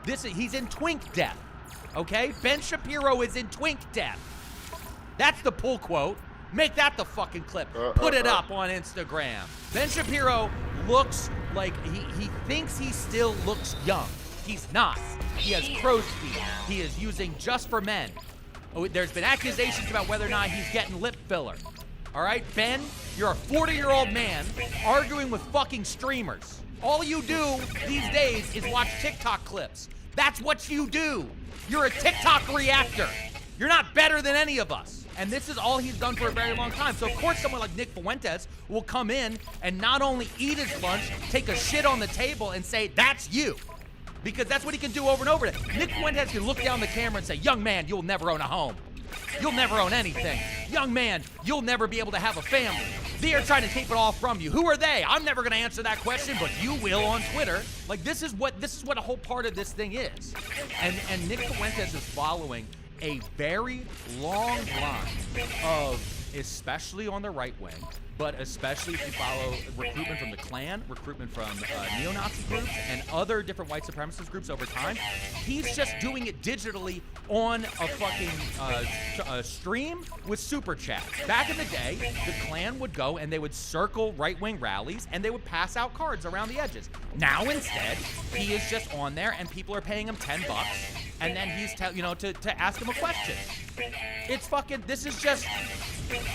He's in twink death, okay? Ben Shapiro is in twink death. That's the pull quote. Make that the fucking clip. Put it up on Instagram. Ben Shapiro looks like he thinks he still looks young. He's not. He has crow's feet. He is using Just for Men. Oh, there's been accusations about whether or not he's getting lip filler. All right, Ben, you're a 40-year-old man arguing with fucking streamers. All you do these days is watch TikTok clips. That's what you do. You're a TikTok reactor. You're not better than any of us. And this is all he's done for a very long time. So of course someone like Nick Fuentes will come in and not only eat his lunch, take a shit on the table and say, that's you. Because that's what he can do over and over again. Nick Fuentes can look down the camera and say, young man, you'll never own a home. You'll never own anything. Young man, you'll never be able to have a family. They are trying to keep it all from you. Who are they? I'm never going to answer that question, but you will on Twitter. Like, this is what a whole part of this thing is. And Nick Fuentes is following a very long line of, especially on the right wing, but especially if you follow recruitment from the Klan, recruitment from neo-Nazi groups, and other different white supremacist groups over time. He's just doing it digitally on a fucking stream with Super Chat. Back in the day, the Klan would go and they would circle right-wing rallies and they would pass out cards around the edges. Now instead, he is just on there and people are paying him $10, and then he's to ask him a question. It's fucking, this is just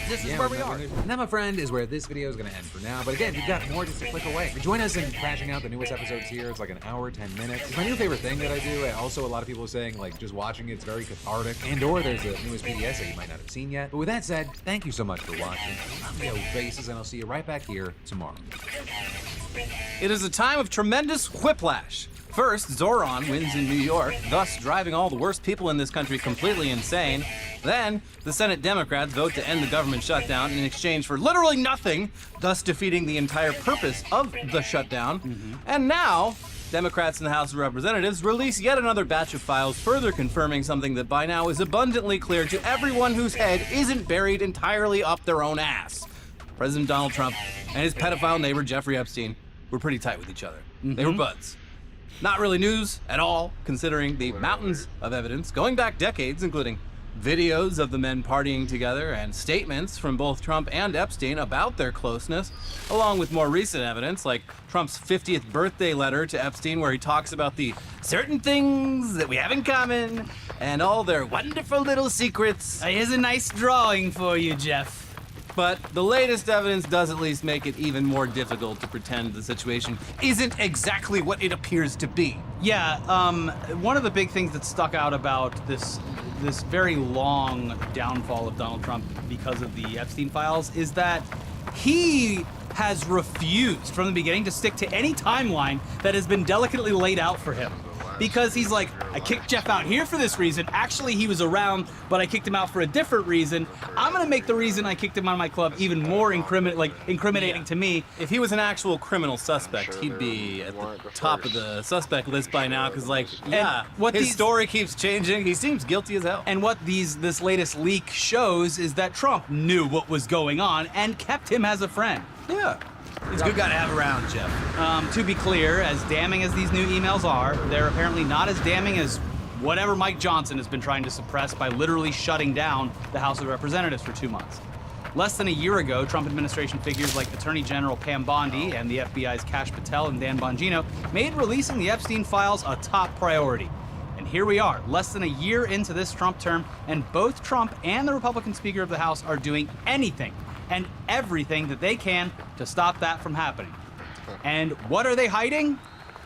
this is Yeah, where we are. And that, my friend, is where this video is going to end for now. But again, you've got more just a click away. Join us in crashing out the newest episodes here. It's like an hour, 10 minutes. It's my new favorite thing that I do. Also, a lot of people are saying, like, just watching it's very cathartic. And/or there's a newest PDS that you might not have seen yet. But with that said, thank you so much for watching. I'm Leo Faces, and I'll see you right back here tomorrow. It is a time of tremendous whiplash. First, Zoran wins in New York, thus driving all the worst people in this country completely insane. Then, the Senate Democrats vote to end the government shutdown in exchange for literally nothing, thus defeating the entire purpose of the shutdown. And now, Democrats in the House of Representatives release yet another batch of files further confirming something that by now is abundantly clear to everyone whose head isn't buried entirely up their own ass. President Donald Trump and his pedophile neighbor Jeffrey Epstein were pretty tight with each other. They were buds. Not really news at all, considering the mountains of evidence going back decades, including videos of the men partying together and statements from both Trump and Epstein about their closeness, along with more recent evidence like Trump's 50th birthday letter to Epstein where he talks about the certain things that we have in common and all their wonderful little secrets. Here's a nice drawing for you, Jeff. But the latest evidence does at least make it even more difficult to pretend the situation isn't exactly what it appears to be. Yeah, one of the big things that stuck out about this very long downfall of Donald Trump because of the Epstein files is that he has refused from the beginning to stick to any timeline that has been delicately laid out for him. Because he's like, I kicked Jeff out here for this reason. Actually, he was around, but I kicked him out for a different reason. I'm gonna make the reason I kicked him out of my club even more incriminating to me. If he was an actual criminal suspect, he'd be at the top of the suspect list by now, because, like, his story keeps changing. He seems guilty as hell. And what this latest leak shows is that Trump knew what was going on and kept him as a friend. Yeah. He's a good guy to have around, Jeff. To be clear, as damning as these new emails are, they're apparently not as damning as whatever Mike Johnson has been trying to suppress by literally shutting down the House of Representatives for 2 months. Less than a year ago, Trump administration figures like Attorney General Pam Bondi and the FBI's Kash Patel and Dan Bongino made releasing the Epstein files a top priority. And here we are, less than a year into this Trump term, and both Trump and the Republican Speaker of the House are doing anything and everything that they can to stop that from happening. And what are they hiding?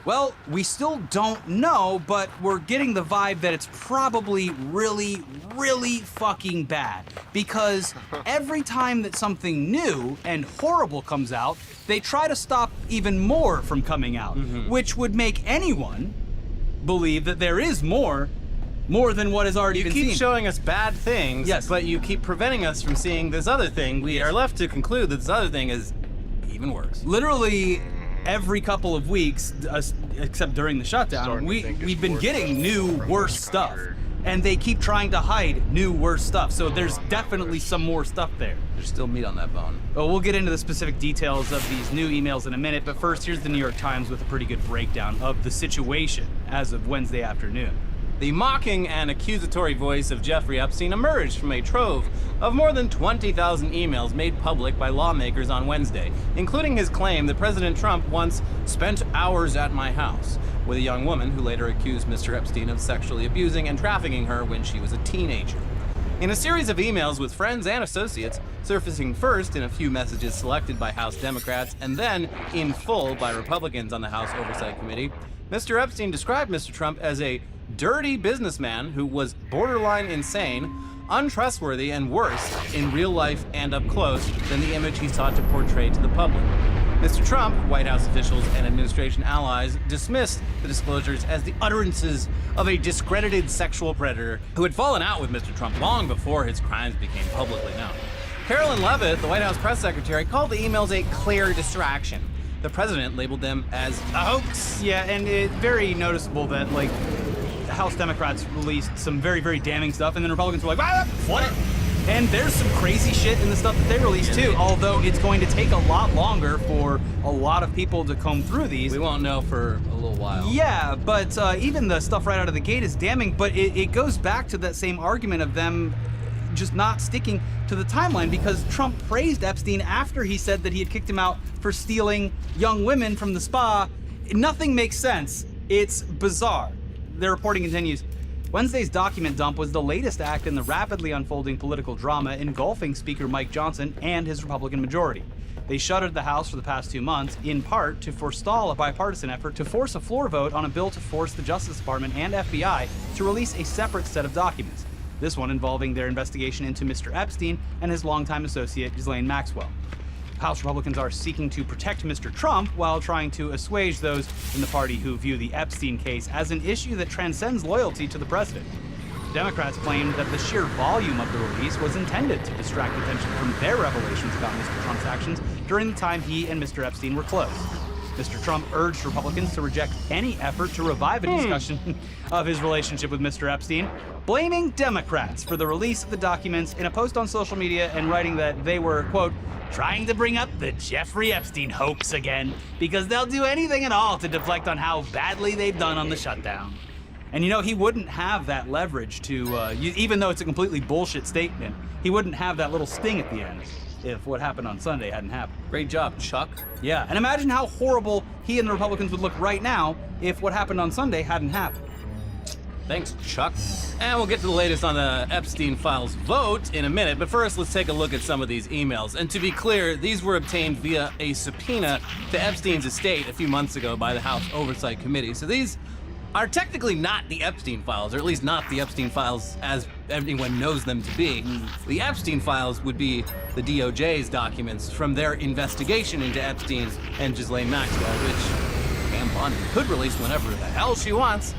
Well, we still don't know, but we're getting the vibe that it's probably really, really fucking bad. Because every time that something new and horrible comes out, they try to stop even more from coming out, which would make anyone believe that there is more than what has already been seen. You keep showing us bad things, yes, but you keep preventing us from seeing this other thing. We are left to conclude that this other thing is even worse. Literally every couple of weeks, except during the shutdown, we've been getting new, worse stuff. And they keep trying to hide new, worse stuff. So there's definitely some more stuff there. There's still meat on that bone. Well, we'll get into the specific details of these new emails in a minute, but first, here's the New York Times with a pretty good breakdown of the situation as of Wednesday afternoon. The mocking and accusatory voice of Jeffrey Epstein emerged from a trove of more than 20,000 emails made public by lawmakers on Wednesday, including his claim that President Trump once spent hours at my house with a young woman who later accused Mr. Epstein of sexually abusing and trafficking her when she was a teenager. In a series of emails with friends and associates, surfacing first in a few messages selected by House Democrats and then in full by Republicans on the House Oversight Committee, Mr. Epstein described Mr. Trump as a dirty businessman who was borderline insane, untrustworthy, and worse in real life and up close than the image he sought to portray to the public. Mr. Trump, White House officials, and administration allies dismissed the disclosures as the utterances of a discredited sexual predator who had fallen out with Mr. Trump long before his crimes became publicly known. Carolyn Leavitt, the White House press secretary, called the emails a clear distraction. The president labeled them as a hoax. Yeah, and it's very noticeable that, like, House Democrats released some very, very damning stuff, and then Republicans were like, what? And there's some crazy shit in the stuff that they released too, although it's going to take a lot longer for a lot of people to comb through these. We won't know for a little while. Yeah, but even the stuff right out of the gate is damning, but it goes back to that same argument of them just not sticking to the timeline, because Trump praised Epstein after he said that he had kicked him out for stealing young women from the spa. Nothing makes sense. It's bizarre. Their reporting continues. Wednesday's document dump was the latest act in the rapidly unfolding political drama engulfing Speaker Mike Johnson and his Republican majority. They shuttered the House for the past 2 months, in part to forestall a bipartisan effort to force a floor vote on a bill to force the Justice Department and FBI to release a separate set of documents, this one involving their investigation into Mr. Epstein and his longtime associate, Ghislaine Maxwell. House Republicans are seeking to protect Mr. Trump while trying to assuage those in the party who view the Epstein case as an issue that transcends loyalty to the president. Democrats claimed that the sheer volume of the release was intended to distract attention from their revelations about Mr. Trump's actions during the time he and Mr. Epstein were close. Mr. Trump urged Republicans to reject any effort to revive a discussion of his relationship with Mr. Epstein, blaming Democrats for the release of the documents in a post on social media and writing that they were, quote, trying to bring up the Jeffrey Epstein hoax again because they'll do anything at all to deflect on how badly they've done on the shutdown. And you know, he wouldn't have that leverage to, even though it's a completely bullshit statement, he wouldn't have that little sting at the end if what happened on Sunday hadn't happened. Great job, Chuck. Yeah, and imagine how horrible he and the Republicans would look right now if what happened on Sunday hadn't happened. Thanks, Chuck. And we'll get to the latest on the Epstein Files vote in a minute, but first let's take a look at some of these emails. And to be clear, these were obtained via a subpoena to Epstein's estate a few months ago by the House Oversight Committee. So these are technically not the Epstein Files, or at least not the Epstein Files as everyone knows them to be. The Epstein Files would be the DOJ's documents from their investigation into Epstein and Ghislaine Maxwell, which Pam Bondi could release whenever the hell she wants,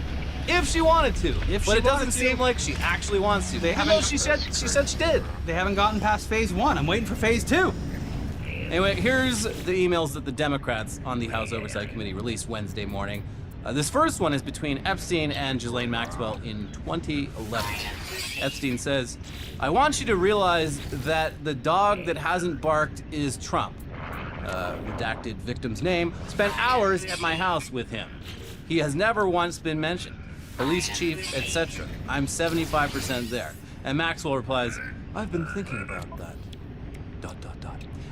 if she wanted to. But it doesn't seem like she actually wants to. Even though she said she did. They haven't gotten past phase 1. I'm waiting for phase 2. Anyway, here's the emails that the Democrats on the House Oversight Committee released Wednesday morning. This first one is between Epstein and Ghislaine Maxwell in 2011. Epstein says, I want you to realize that the dog that hasn't barked is Trump. Redacted victim's name, spent hours at my house with him. He has never once been mentioned. Police chief, etc. I'm 75% there. And Maxwell replies, I've been thinking about that. ...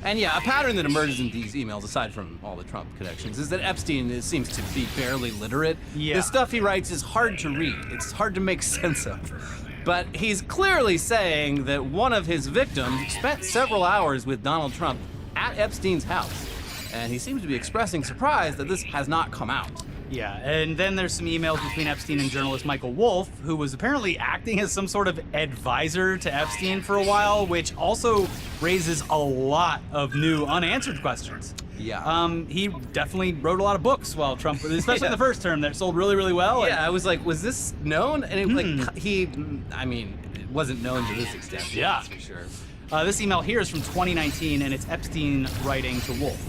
And yeah, a pattern that emerges in these emails, aside from all the Trump connections, is that Epstein seems to be barely literate. Yeah. The stuff he writes is hard to read. It's hard to make sense of. But he's clearly saying that one of his victims spent several hours with Donald Trump at Epstein's house. And he seems to be expressing surprise that this has not come out. Yeah, and then there's some emails between Epstein and journalist Michael Wolff, who was apparently acting as some sort of advisor to Epstein for a while, which also raises a lot of new unanswered questions. Yeah. He definitely wrote a lot of books while Trump, especially in the first term, that sold really, really well. Yeah, I was like, was this known? And it, it wasn't known to this extent. Yeah. That's for sure. This email here is from 2019, and it's Epstein writing to Wolff.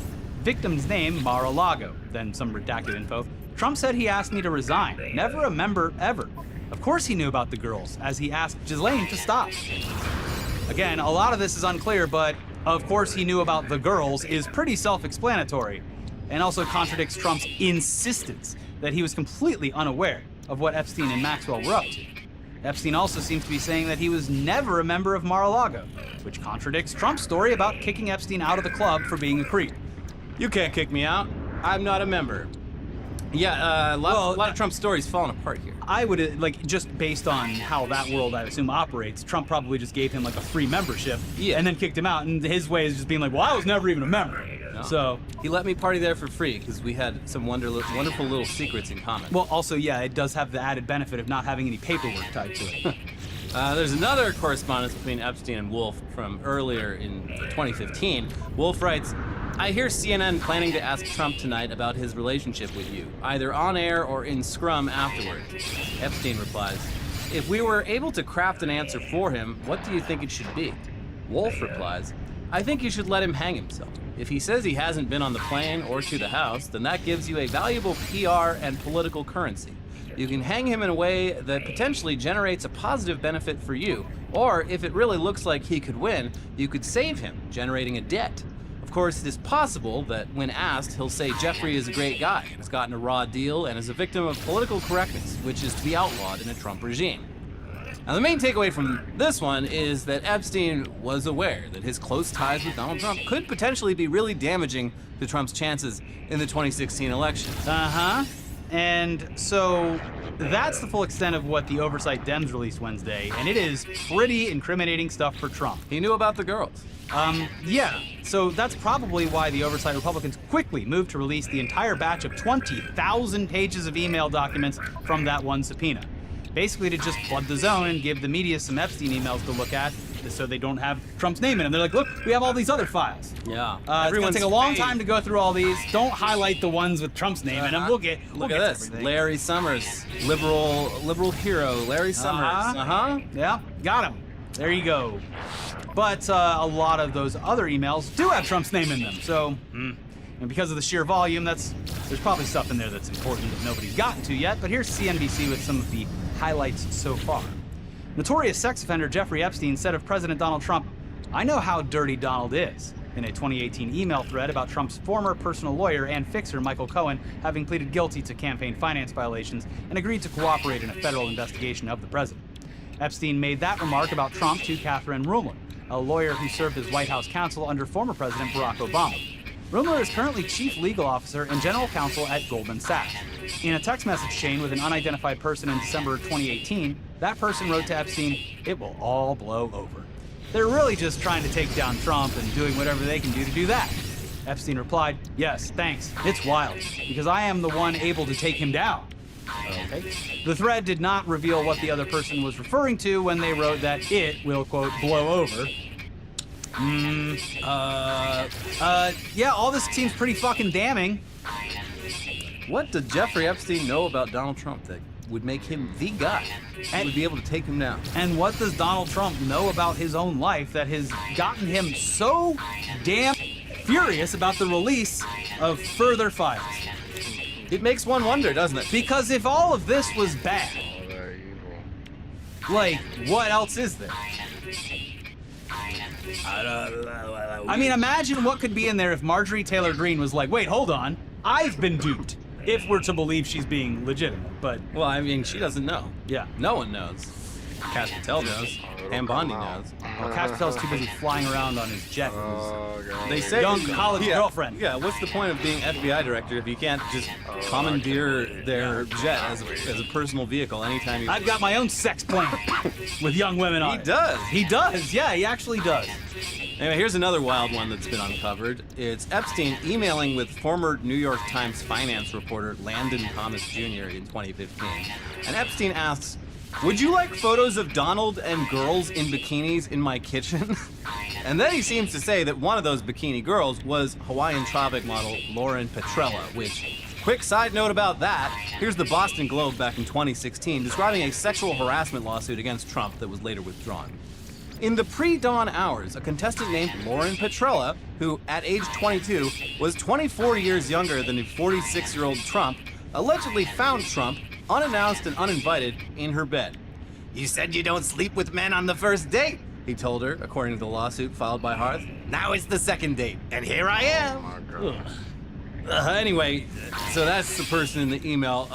Victim's name, Mar-a-Lago, then some redacted info. Trump said he asked me to resign. Never a member ever. Of course he knew about the girls, as he asked Ghislaine to stop. Again, a lot of this is unclear, but of course he knew about the girls is pretty self-explanatory, and also contradicts Trump's insistence that he was completely unaware of what Epstein and Maxwell were up to. Epstein also seems to be saying that he was never a member of Mar-a-Lago, which contradicts Trump's story about kicking Epstein out of the club for being a creep. You can't kick me out. I'm not a member. Yeah, a lot of Trump's stories falling apart here. I would, just based on how that world, I assume, operates, Trump probably just gave him, a free membership and then kicked him out. And his way is just being like, well, I was never even a member. No. So he let me party there for free because we had some wonderful little secrets in common. Well, also, yeah, it does have the added benefit of not having any paperwork tied to it. There's another correspondence between Epstein and Wolff from earlier in 2015. Wolff writes, I hear CNN planning to ask Trump tonight about his relationship with you, either on air or in scrum afterward. Epstein replies, if we were able to craft an answer for him, what do you think it should be? Wolff replies, I think you should let him hang himself. If he says he hasn't been on the plane or to the house, then that gives you a valuable PR and political currency. You can hang him in a way that potentially generates a positive benefit for you, or if it really looks like he could win, you could save him, generating a debt. Of course, it is possible that when asked, he'll say Jeffrey is a great guy, has gotten a raw deal, and is a victim of political correctness, which is to be outlawed in a Trump regime. Now, the main takeaway from this one is that Epstein was aware that his close ties with Donald Trump could potentially be really damaging to Trump's chances in the 2016 election. Uh-huh. And so that's the full extent of what the oversight Dems released Wednesday, and it is pretty incriminating stuff for Trump. He knew about the girls. Yeah, so that's probably why the oversight Republicans quickly moved to release the entire batch of 20,000 pages of email documents from that one subpoena. Basically to just flood the zone and give the media some Epstein emails to look at so they don't have Trump's name in them. They're like, look, we have all these other files. Yeah. It's gonna take a long time to go through all these. Don't highlight the ones with Trump's name in them. We'll get Look at this. everything. Larry Summers. Liberal hero. Larry Summers. Yeah, got him. There you go. But a lot of those other emails do have Trump's name in them. So, and because of the sheer volume, there's probably stuff in there that's important that nobody's gotten to yet. But here's CNBC with some of the highlights so far. Notorious sex offender Jeffrey Epstein said of President Donald Trump, "I know how dirty Donald is," in a 2018 email thread about Trump's former personal lawyer and fixer Michael Cohen having pleaded guilty to campaign finance violations and agreed to cooperate in a federal investigation of the president. Epstein made that remark about Trump to Catherine Rumler, a lawyer who served as White House counsel under former President Barack Obama. Rumler is currently chief legal officer and general counsel at Goldman Sachs. In a text message chain with an unidentified person in December 2018, that person wrote to Epstein, "It will all blow over." They're really just trying to take down Trump and doing whatever they can do to do that. Epstein replied, "Yes, thanks. It's wild, because I am the one able to take him down." Okay. The thread did not reveal what the other person was referring to when they wrote that it will, quote, blow over. Yeah, all this seems pretty fucking damning. What did Jeffrey Epstein know about Donald Trump that would make him the guy who would be able to take him down? And what does Donald Trump know about his own life that has gotten him so damn furious about the release of further files? It makes one wonder, doesn't it? Because if all of this was bad, Oh, they're evil. like, what else is there? I mean, imagine what could be in there if Marjorie Taylor Greene was like, wait, hold on, I've been duped. If we're to believe she's being legitimate, but... Well, I mean, she doesn't know. Yeah. No one knows. Kash Patel knows. Pam Bondi knows. Well, Kash Patel's too busy flying around on his jet. Oh, God. They say Young college girlfriend. Yeah, what's the point of being FBI director if you can't just commandeer their jet as a personal vehicle anytime you... I've got my own sex plan with young women on it. He does. He does, yeah, he actually does. Anyway, here's another wild one that's been uncovered. It's Epstein emailing with former New York Times finance reporter Landon Thomas Jr. in 2015. And Epstein asks, "Would you like photos of Donald and girls in bikinis in my kitchen?" And then he seems to say that one of those bikini girls was Hawaiian Tropic model Lauren Petrella, which, quick side note about that, here's the Boston Globe back in 2016 describing a sexual harassment lawsuit against Trump that was later withdrawn. In the pre-dawn hours, a contestant named Lauren Petrella, who at age 22 was 24 years younger than the 46-year-old Trump, allegedly found Trump, unannounced and uninvited, in her bed. "You said you don't sleep with men on the first date," he told her, according to the lawsuit filed by Hearth. "Now it's the second date, and here I am." Oh, God. Anyway, so that's the person in the email.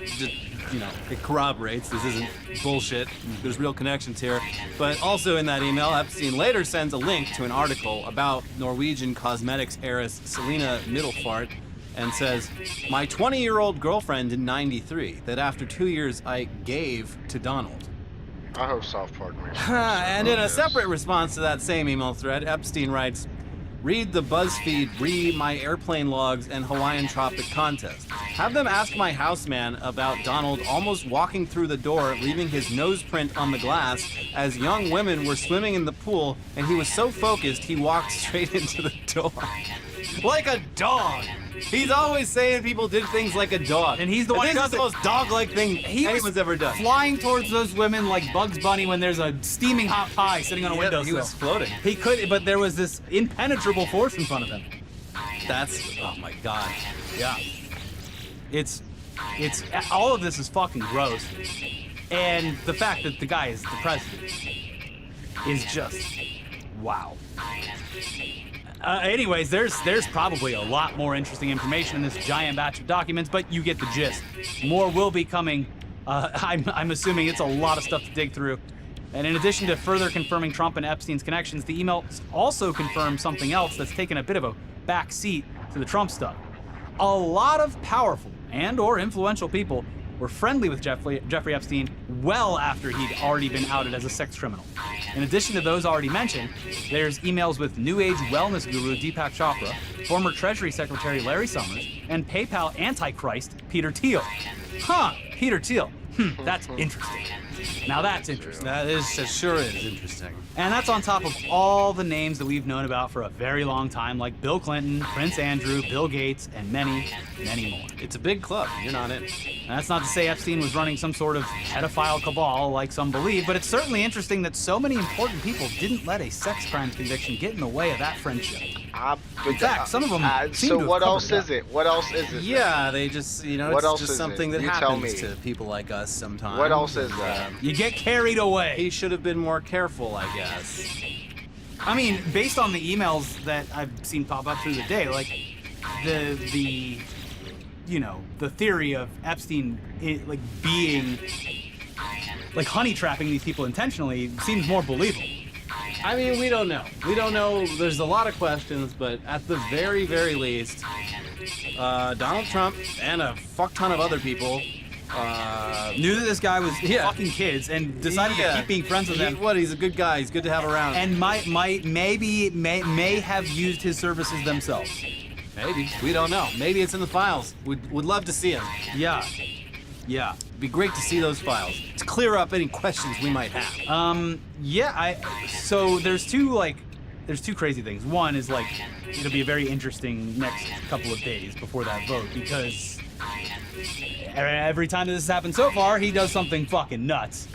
Just, you know, it corroborates this isn't bullshit. There's real connections here. But also in that email, Epstein later sends a link to an article about Norwegian cosmetics heiress Selena Middelfart and says, "My 20-year-old girlfriend in '93 that after 2 years I gave to Donald." I hope South Park makes And in a separate response to that same email thread, Epstein writes, "Read the BuzzFeed Re My Airplane Logs and Hawaiian Tropic contest. Have them ask my houseman about Donald almost walking through the door, leaving his nose print on the glass as young women were swimming in the pool, and he was so focused he walked straight into the door." Like a dog. He's always saying people did things like a dog. And he's the one who this does is the it. most dog-like thing anyone's ever done. Flying towards those women like Bugs Bunny when there's a steaming hot pie sitting on a windowsill. He was floating. He could, but there was this impenetrable force in front of him. That's, oh my God. Yeah. It's all of this is fucking gross. And the fact that the guy is the president is just, wow. Anyways, there's probably a lot more interesting information in this giant batch of documents, but you get the gist. More will be coming. I'm assuming it's a lot of stuff to dig through. And in addition to further confirming Trump and Epstein's connections, the email also confirms something else that's taken a bit of a back seat to the Trump stuff. A lot of powerful and or influential people were friendly with Jeffrey Epstein well after he'd already been outed as a sex criminal. In addition to those already mentioned, there's emails with New Age wellness guru Deepak Chopra, former Treasury Secretary Larry Summers, and PayPal Antichrist Peter Thiel. Peter Thiel. That's interesting. Now that's interesting. That sure is interesting. And that's on top of all the names that we've known about for a very long time, like Bill Clinton, Prince Andrew, Bill Gates, and many, many more. It's a big club. You're not in. And that's not to say Epstein was running some sort of pedophile cabal like some believe, but it's certainly interesting that so many important people didn't let a sex crime conviction get in the way of that friendship. In fact, some of them seem to have what else covered is it? What else is it? Yeah, they just, What it's else just is something it? that You tell happens me. to people like us sometimes. What else is that? You get carried away. He should have been more careful, I guess. I mean, based on the emails that I've seen pop up through the day, like the theory of Epstein being like honey trapping these people intentionally seems more believable. I mean, we don't know. We don't know. There's a lot of questions, but at the very, very least, Donald Trump and a fuck ton of other people knew that this guy was fucking kids and decided to keep being friends with them. He's a good guy. He's good to have around. And may have used his services themselves. Maybe. We don't know. Maybe it's in the files. Would love to see him. Yeah. It'd be great to see those files to clear up any questions we might have. So there's two crazy things. One is like it'll be a very interesting next couple of days before that vote because every time that this has happened so far, he does something fucking nuts.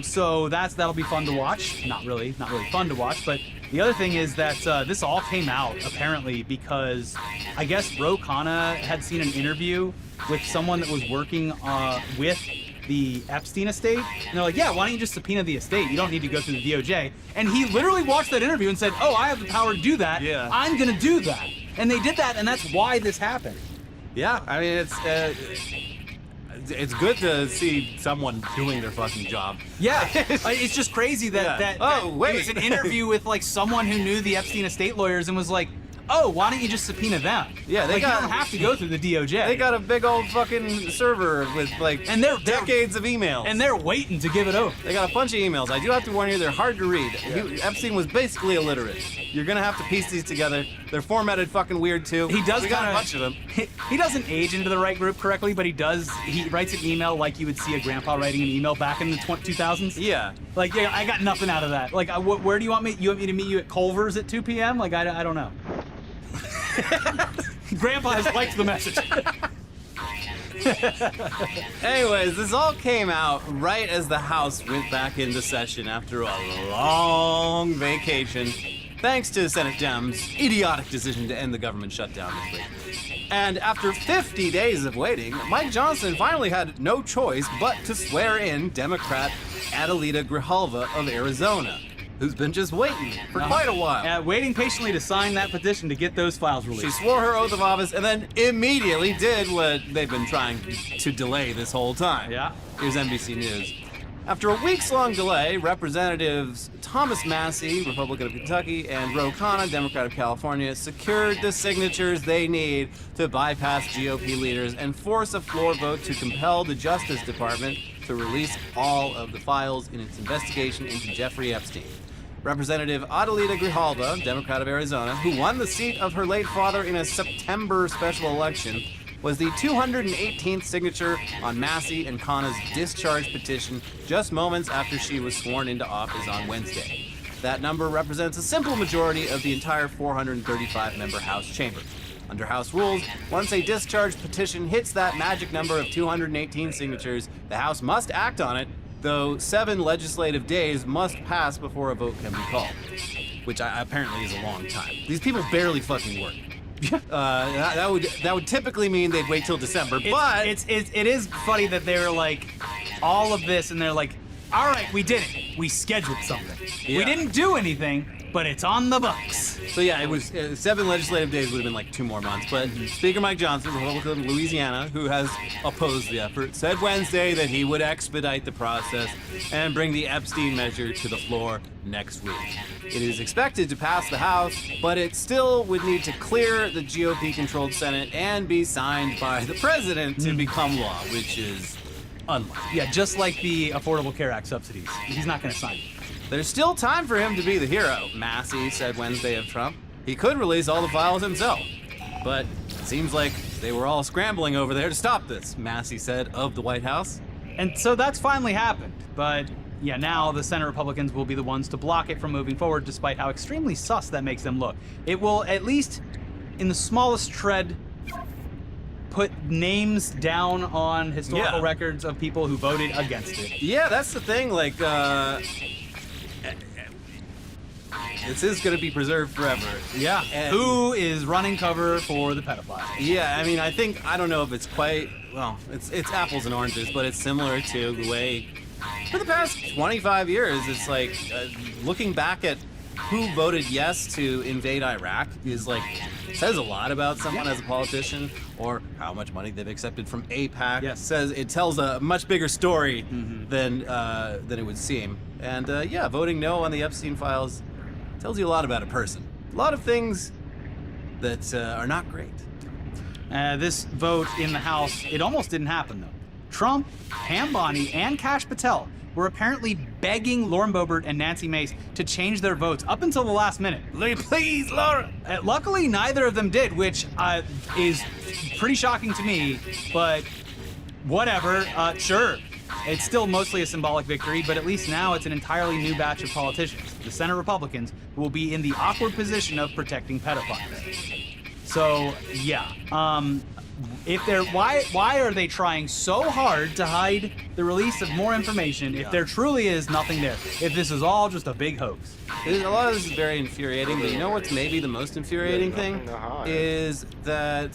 So that'll be fun to watch. Not really fun to watch, but the other thing is that this all came out apparently because I guess Ro Khanna had seen an interview with someone that was working with the Epstein estate, and they're like, yeah, why don't you just subpoena the estate? You don't need to go through the DOJ. And he literally watched that interview and said, oh, I have the power to do that. Yeah. I'm gonna do that. And they did that, and that's why this happened. Yeah, I mean, it's good to see someone doing their fucking job. Yeah, it's just crazy that it was an interview with like someone who knew the Epstein estate lawyers and was like, oh, why don't you just subpoena them? Yeah, you don't have to go through the DOJ. They got a big old fucking server with like decades of emails. And they're waiting to give it over. They got a bunch of emails. I do have to warn you, they're hard to read. Epstein was basically illiterate. You're gonna have to piece these together. They're formatted fucking weird too. He does we got a bunch of them. He doesn't age into the right group correctly, but he writes an email like you would see a grandpa writing an email back in the 2000s. Yeah. Like, yeah, I got nothing out of that. Like, where do you want me? You want me to meet you at Culver's at 2 p.m.? Like, I don't know. Grandpa has liked the message. Anyways, this all came out right as the House went back into session after a long vacation, thanks to Senate Dems' idiotic decision to end the government shutdown this week. And after 50 days of waiting, Mike Johnson finally had no choice but to swear in Democrat Adelita Grijalva of Arizona, who's been just waiting for quite a while. Waiting patiently to sign that petition to get those files released. She swore her oath of office and then immediately did what they've been trying to delay this whole time. Yeah. Here's NBC News. After a weeks-long delay, Representatives Thomas Massie, Republican of Kentucky, and Ro Khanna, Democrat of California, secured the signatures they need to bypass GOP leaders and force a floor vote to compel the Justice Department to release all of the files in its investigation into Jeffrey Epstein. Representative Adelita Grijalva, Democrat of Arizona, who won the seat of her late father in a September special election, was the 218th signature on Massie and Khanna's discharge petition just moments after she was sworn into office on Wednesday. That number represents a simple majority of the entire 435-member House chamber. Under House rules, once a discharge petition hits that magic number of 218 signatures, the House must act on it, though 7 legislative days must pass before a vote can be called, which apparently is a long time. These people barely fucking work. That would typically mean they'd wait till December, but it is funny that they're like all of this and they're like, all right, we did it. We scheduled something. Yeah. We didn't do anything, but it's on the books. So yeah, it was 7 legislative days would have been like 2 more months. But Speaker Mike Johnson, Republican of Louisiana, who has opposed the effort, said Wednesday that he would expedite the process and bring the Epstein measure to the floor next week. It is expected to pass the House, but it still would need to clear the GOP-controlled Senate and be signed by the president to become law, which is unlikely. Yeah, just like the Affordable Care Act subsidies. He's not going to sign it. There's still time for him to be the hero, Massey said Wednesday of Trump. He could release all the files himself. But it seems like they were all scrambling over there to stop this, Massey said of the White House. And so that's finally happened. But yeah, now the Senate Republicans will be the ones to block it from moving forward, despite how extremely sus that makes them look. It will, at least in the smallest shred, put names down on historical records of people who voted against it. Yeah, that's the thing. Like, this is going to be preserved forever. Yeah. And who is running cover for the pedophile? Yeah, I mean, I don't know if it's quite, well, it's apples and oranges, but it's similar to the way, for the past 25 years, it's like, looking back at who voted yes to invade Iraq is like, says a lot about someone as a politician, or how much money they've accepted from AIPAC. Yes. It tells a much bigger story than it would seem. And yeah, voting no on the Epstein files tells you a lot about a person. A lot of things that are not great. This vote in the House, it almost didn't happen, though. Trump, Pam Bondi, and Kash Patel were apparently begging Lauren Boebert and Nancy Mace to change their votes up until the last minute. Please, Laura! Luckily, neither of them did, which is pretty shocking to me, but whatever. Sure, it's still mostly a symbolic victory, but at least now it's an entirely new batch of politicians, the Senate Republicans, who will be in the awkward position of protecting pedophiles. So, yeah. If they're why are they trying so hard to hide the release of more information if there truly is nothing there? If this is all just a big hoax? A lot of this is very infuriating, but you know what's maybe the most infuriating thing is that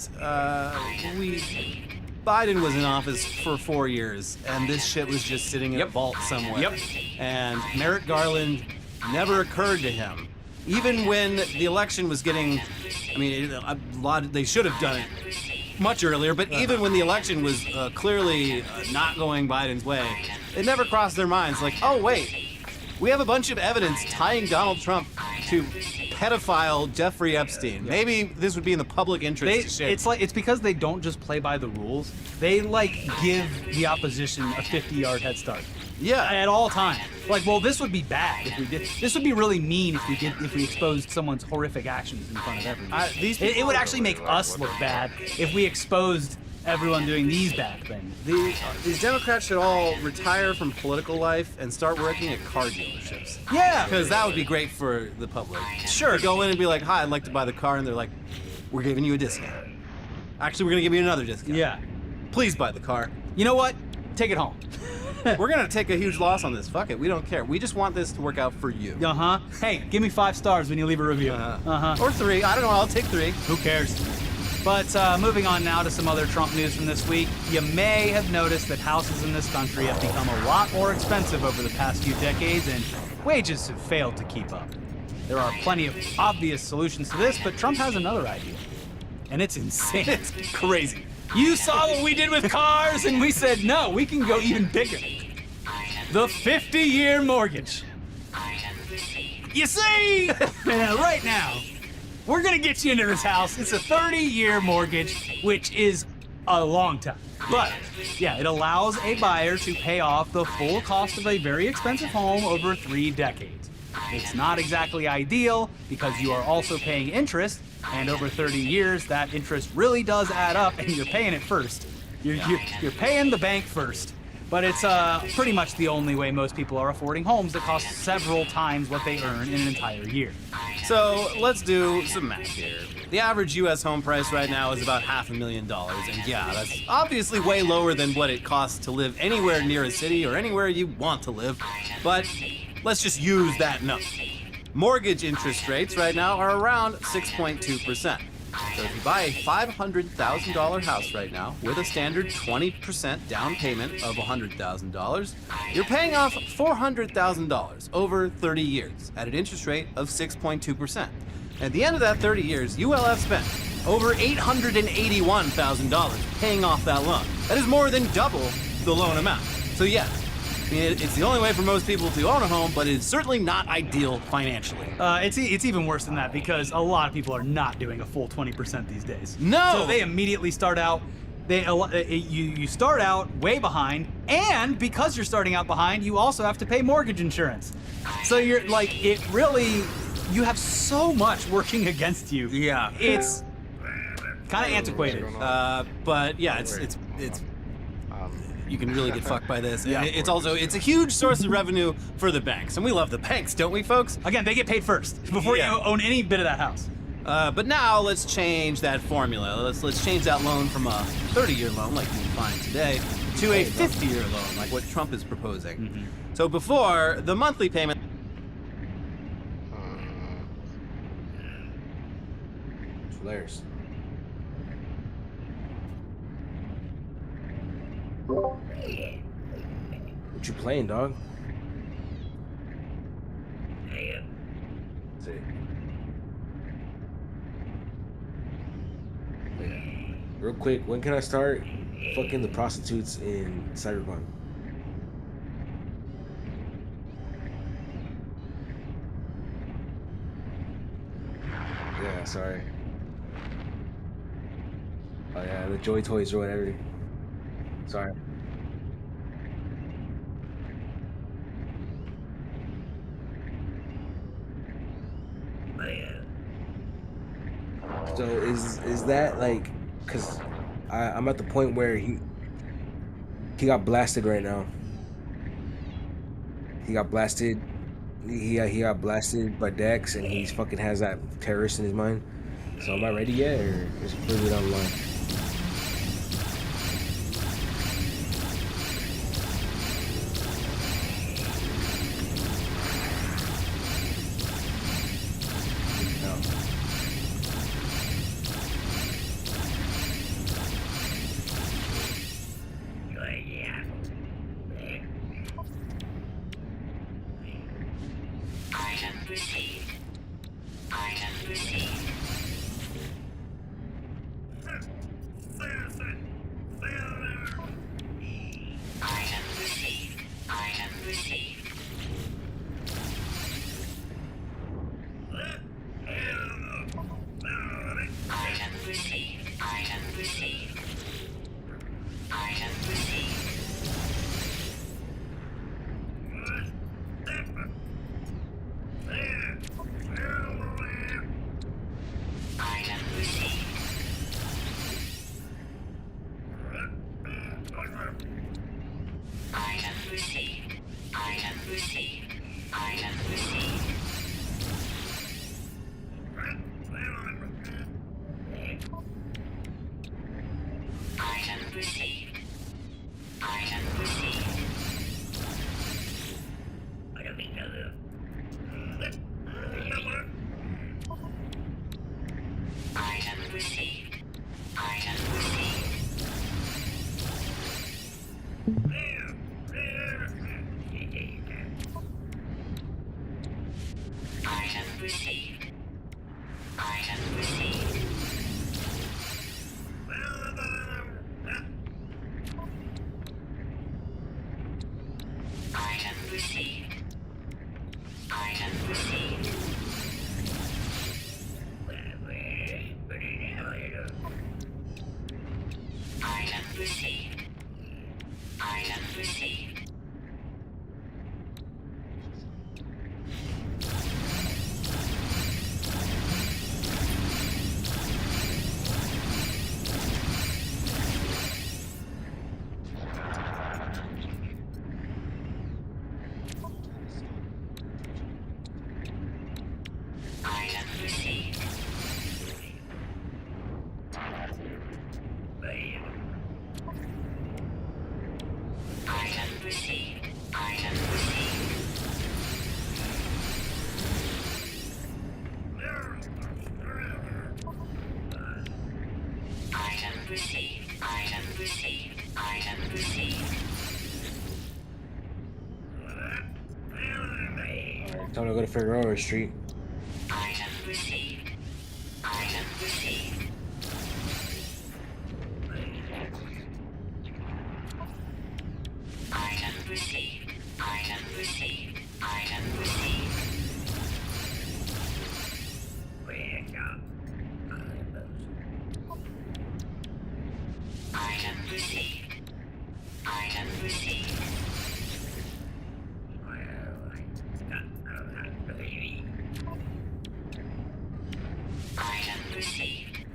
Biden was in office for 4 years, and this shit was just sitting in a vault somewhere. Yep. And Merrick Garland never occurred to him, even when the election was getting. I mean, they should have done it much earlier, but even when the election was clearly not going Biden's way, it never crossed their minds like, oh wait, we have a bunch of evidence tying Donald Trump to pedophile Jeffrey Epstein. Maybe this would be in the public interest. It's because they don't just play by the rules. They give the opposition a 50-yard head start. Yeah. At all times. Like, well, this would be bad if we did. This would be really mean if we exposed someone's horrific actions in front of everyone. It would actually make us look bad if we exposed everyone doing these bad things. These Democrats should all retire from political life and start working at car dealerships. Yeah. Because that would be great for the public. Sure. Go in and be like, hi, I'd like to buy the car, and they're like, we're giving you a discount. Actually, we're going to give you another discount. Yeah. Please buy the car. You know what? Take it home. We're gonna take a huge loss on this. Fuck it. We don't care. We just want this to work out for you. Uh-huh. Hey, give me 5 stars when you leave a review. Or 3. I don't know. I'll take 3. Who cares? But moving on now to some other Trump news from this week. You may have noticed that houses in this country have become a lot more expensive over the past few decades, and wages have failed to keep up. There are plenty of obvious solutions to this, but Trump has another idea. And it's insane. It's crazy. You saw what we did with cars, and we said, no, we can go even bigger. The 50-year mortgage. You see, right now, we're going to get you into this house. It's a 30-year mortgage, which is a long time. But, yeah, it allows a buyer to pay off the full cost of a very expensive home over 3 decades. It's not exactly ideal because you are also paying interest, and over 30 years, that interest really does add up, and you're paying it first. You're paying the bank first. But it's pretty much the only way most people are affording homes that cost several times what they earn in an entire year. So let's do some math here. The average U.S. home price right now is about $500,000, and yeah, that's obviously way lower than what it costs to live anywhere near a city or anywhere you want to live, but let's just use that number. Mortgage interest rates right now are around 6.2%. So if you buy a $500,000 house right now with a standard 20% down payment of $100,000, you're paying off $400,000 over 30 years at an interest rate of 6.2%. At the end of that 30 years, you will have spent over $881,000 paying off that loan. That is more than double the loan amount. So yes, I mean, it's the only way for most people to own a home, but it's certainly not ideal financially. It's even worse than that because a lot of people are not doing a full 20% these days. No! So they immediately start out. You start out way behind, and because you're starting out behind, you also have to pay mortgage insurance. So you're like, it really, you have so much working against you. Yeah. It's kind of antiquated. But yeah, it's you can really get fucked by this. Yeah. It's a huge source of revenue for the banks, and we love the banks, don't we, folks? Again, they get paid first before you own any bit of that house. But now let's change that formula. Let's change that loan from a 30-year loan, like you can find today, to a 50-year loan, like what Trump is proposing. Mm-hmm. So before, the monthly payment. Flares. What you playing, dog? See. Real quick, when can I start fucking the prostitutes in Cyberpunk? Yeah, sorry. Oh yeah, the Joy Toys or whatever. Sorry. So is that like, cause I'm at the point where he got blasted right now. He got blasted. He got blasted by Dex, and he's fucking has that terrorist in his mind. So am I ready yet, or is it further down the line? Time to go to Figueroa Street. Item received. Item received. Item received. Item received. Item received. Item received. Item received. Item received.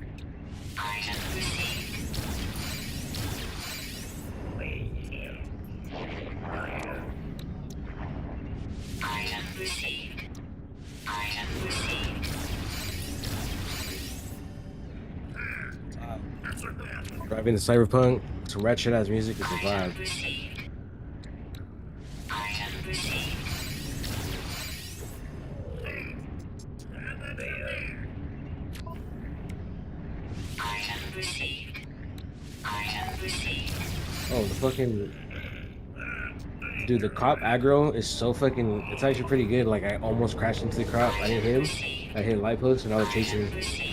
Item received. Item received. Item received. Driving the Cyberpunk, some ratchet ass music is a Item vibe. received. Item received. Item received. Item received. Oh, the fucking dude, the cop aggro is so fucking. It's actually pretty good. Like I almost crashed into the cop. I didn't hit him. I hit a light post and I was chasing him. Received.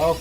Oh.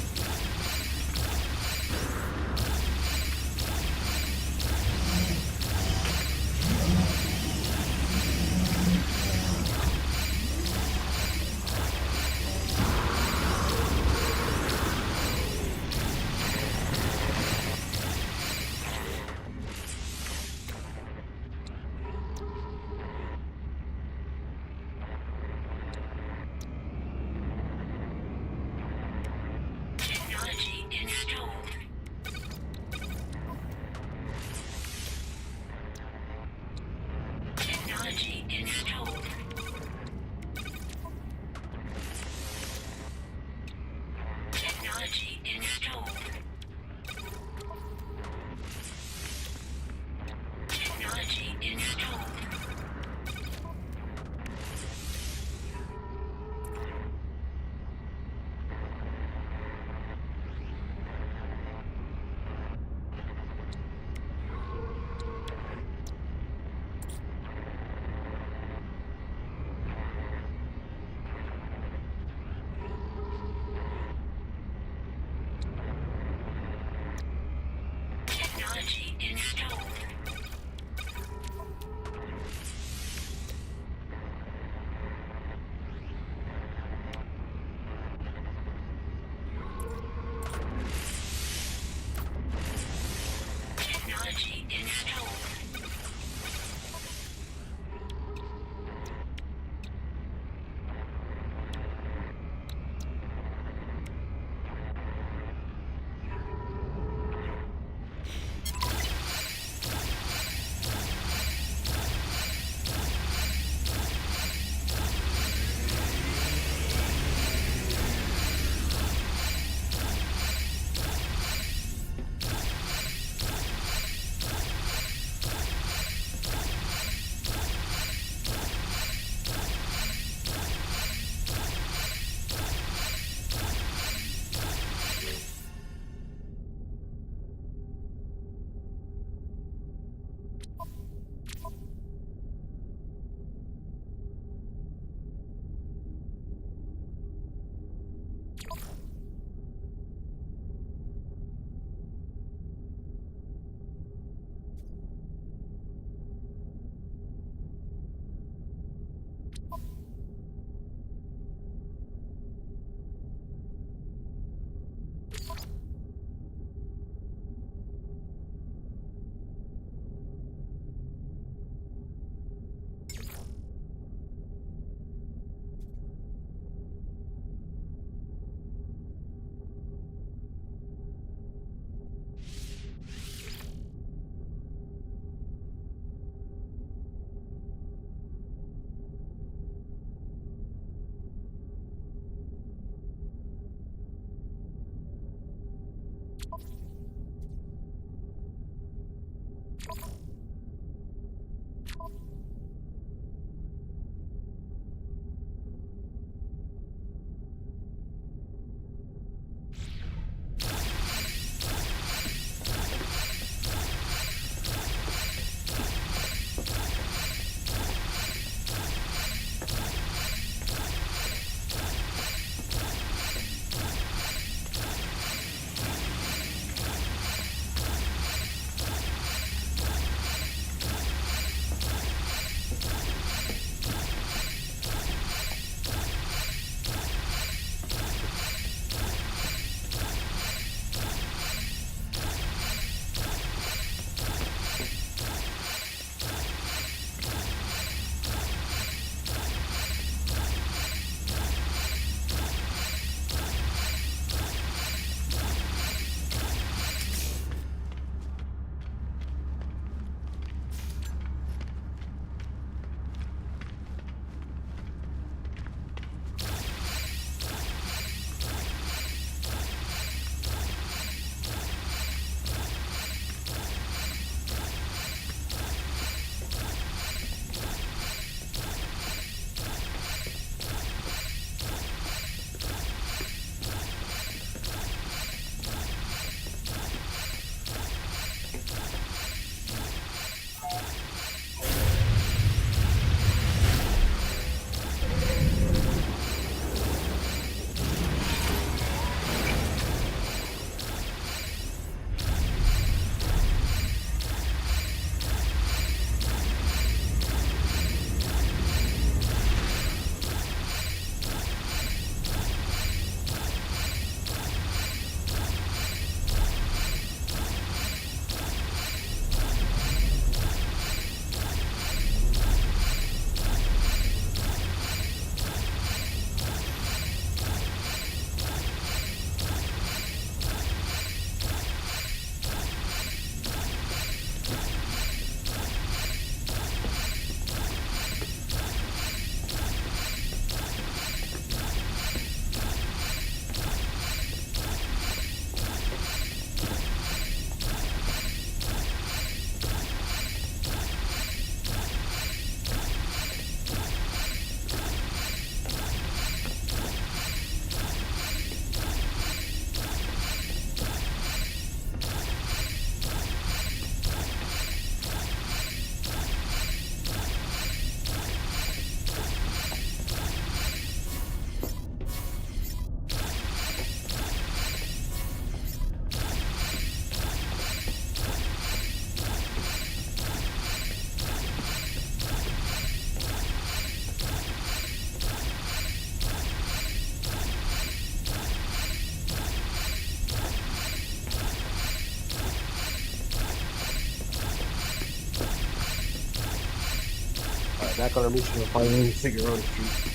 Back on our mission of finding Figueroa Street.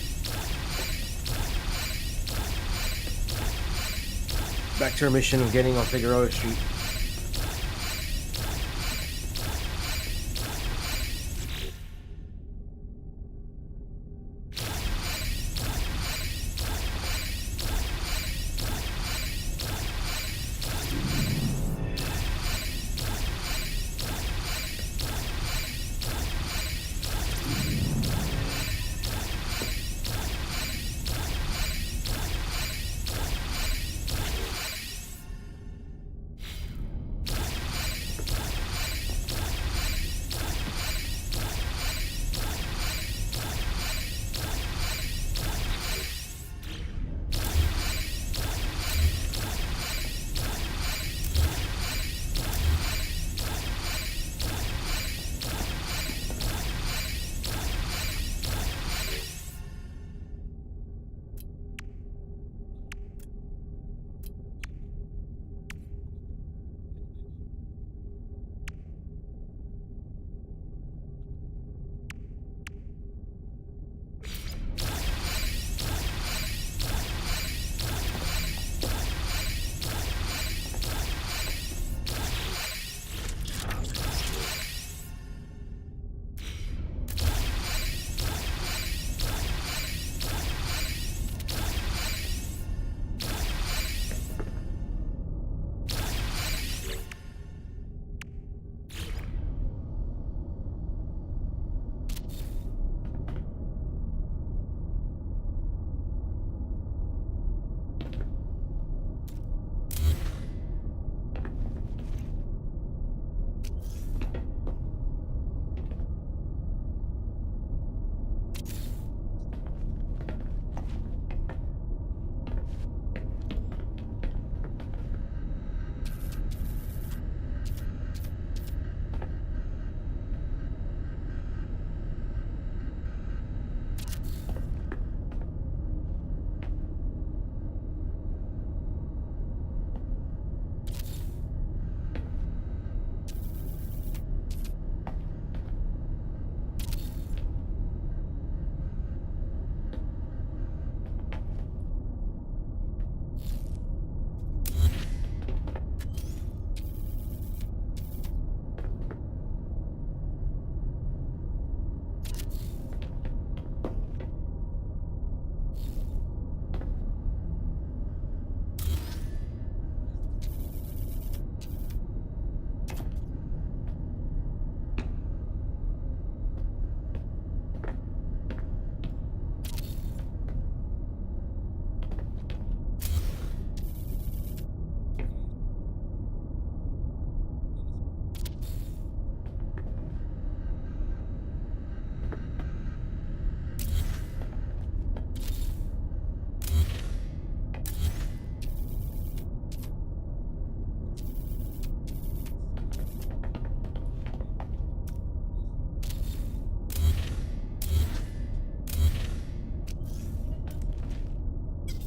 Back to our mission of getting on Figueroa Street.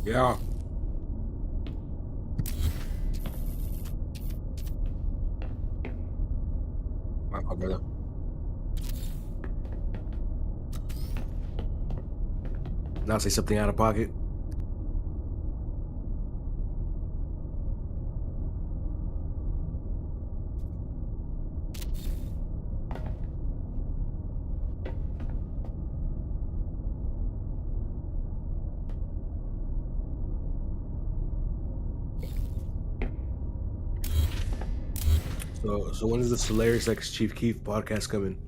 Yeah. My brother. Now say something out of pocket. So when is the Solaris X Chief Keef podcast coming?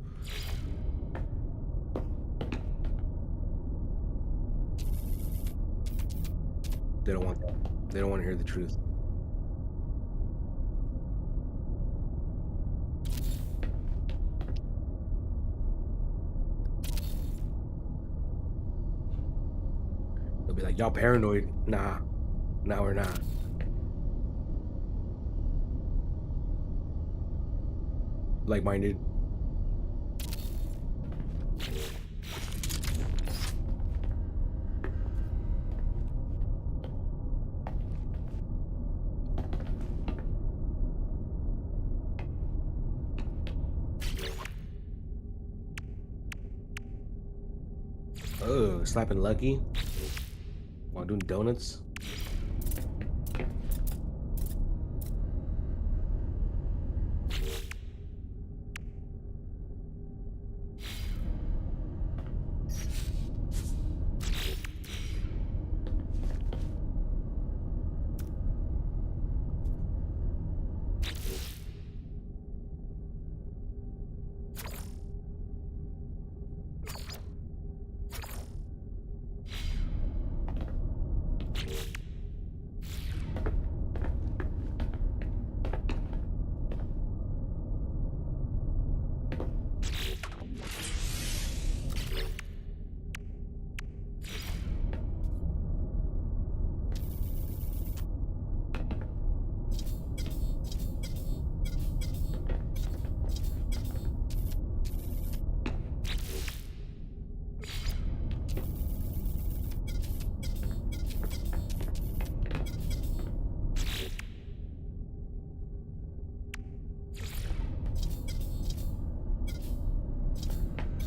They don't want that. They don't want to hear the truth. They'll be like, y'all paranoid. Nah, we're not. Like-minded. slapping Lucky while doing donuts.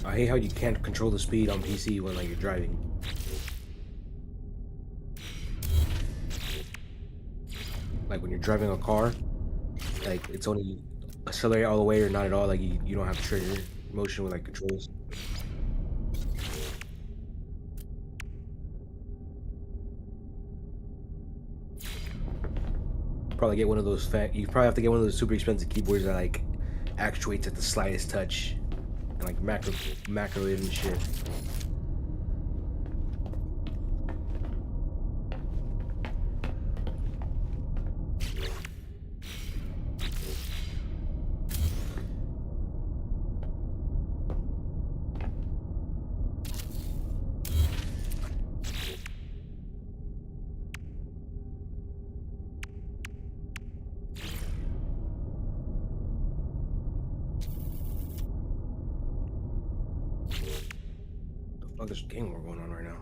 I hate how you can't control the speed on PC when like you're driving. Like when you're driving a car, like it's only accelerate all the way or not at all. Like you don't have trigger motion with like controls. Probably get one of those you probably have to get one of those super expensive keyboards that like actuates at the slightest touch. Like macro it and shit. Oh, there's a gang war going on right now.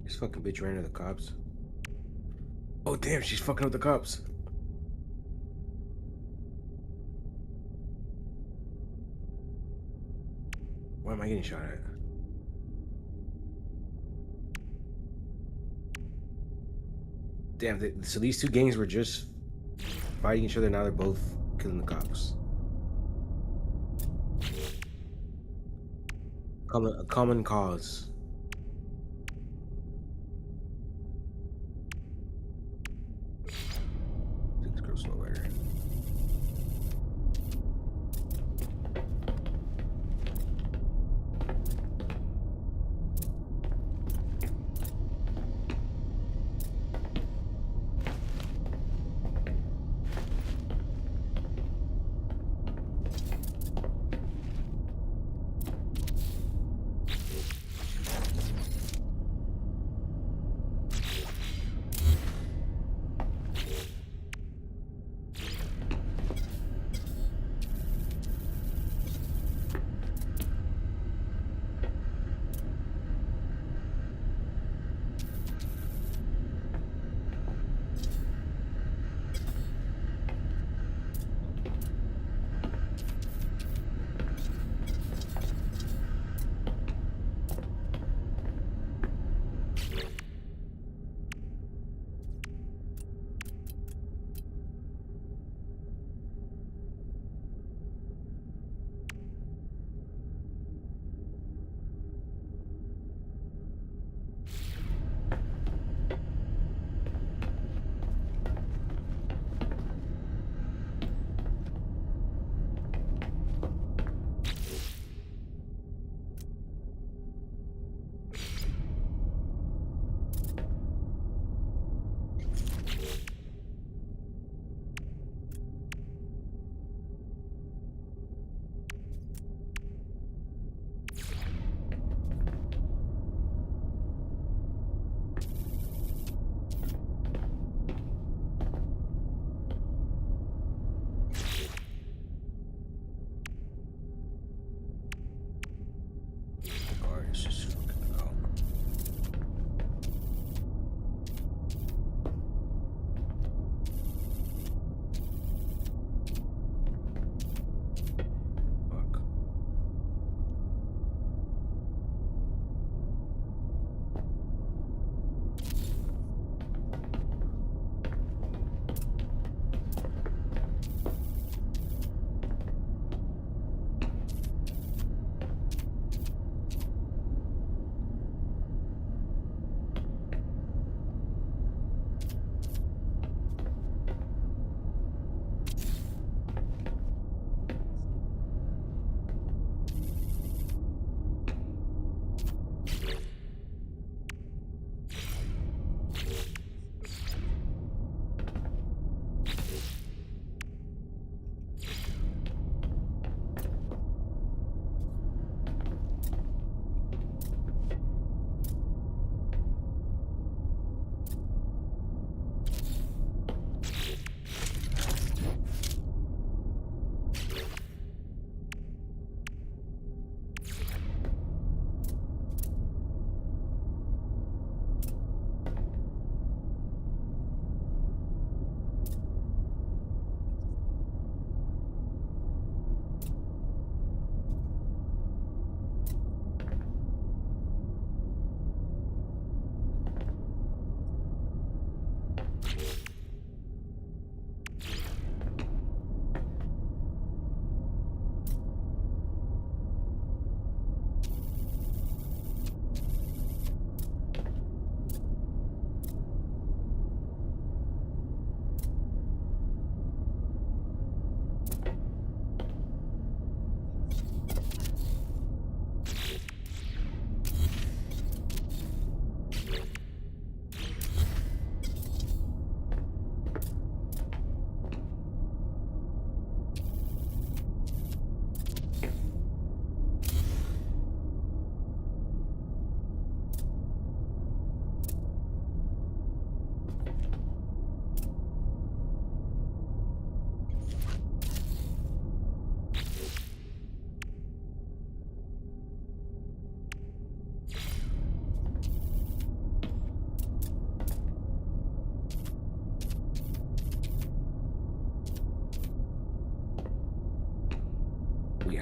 This fucking bitch ran into the cops. Oh damn, she's fucking with the cops. Why am I getting shot at? Damn, so these two gangs were just fighting each other, now they're both killing the cops. A common cause.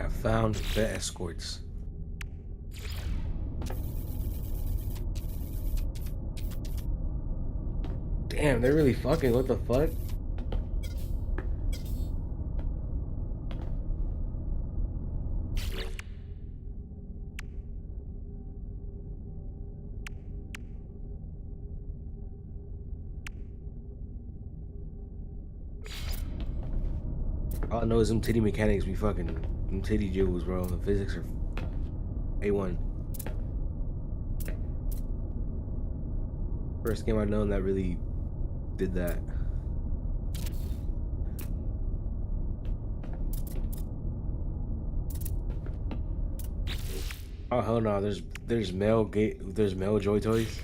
have found the escorts. Damn, they're really fucking. What the fuck? All I know is them titty mechanics be fucking them titty jiggles, bro. The physics are A1. First game I've known that really did that. Oh hell no! There's male Joy Toys.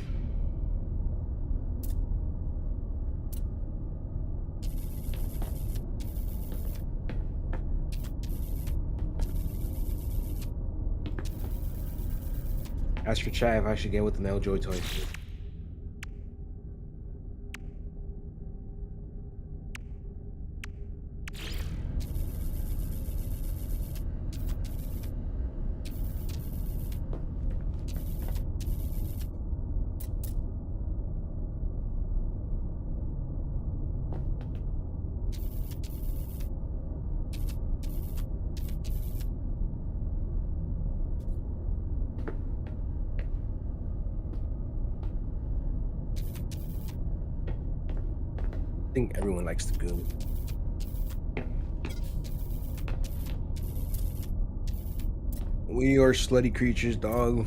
Ask for chat if I should get with the male Joy Toys. I think everyone likes the goon. We are slutty creatures, dog.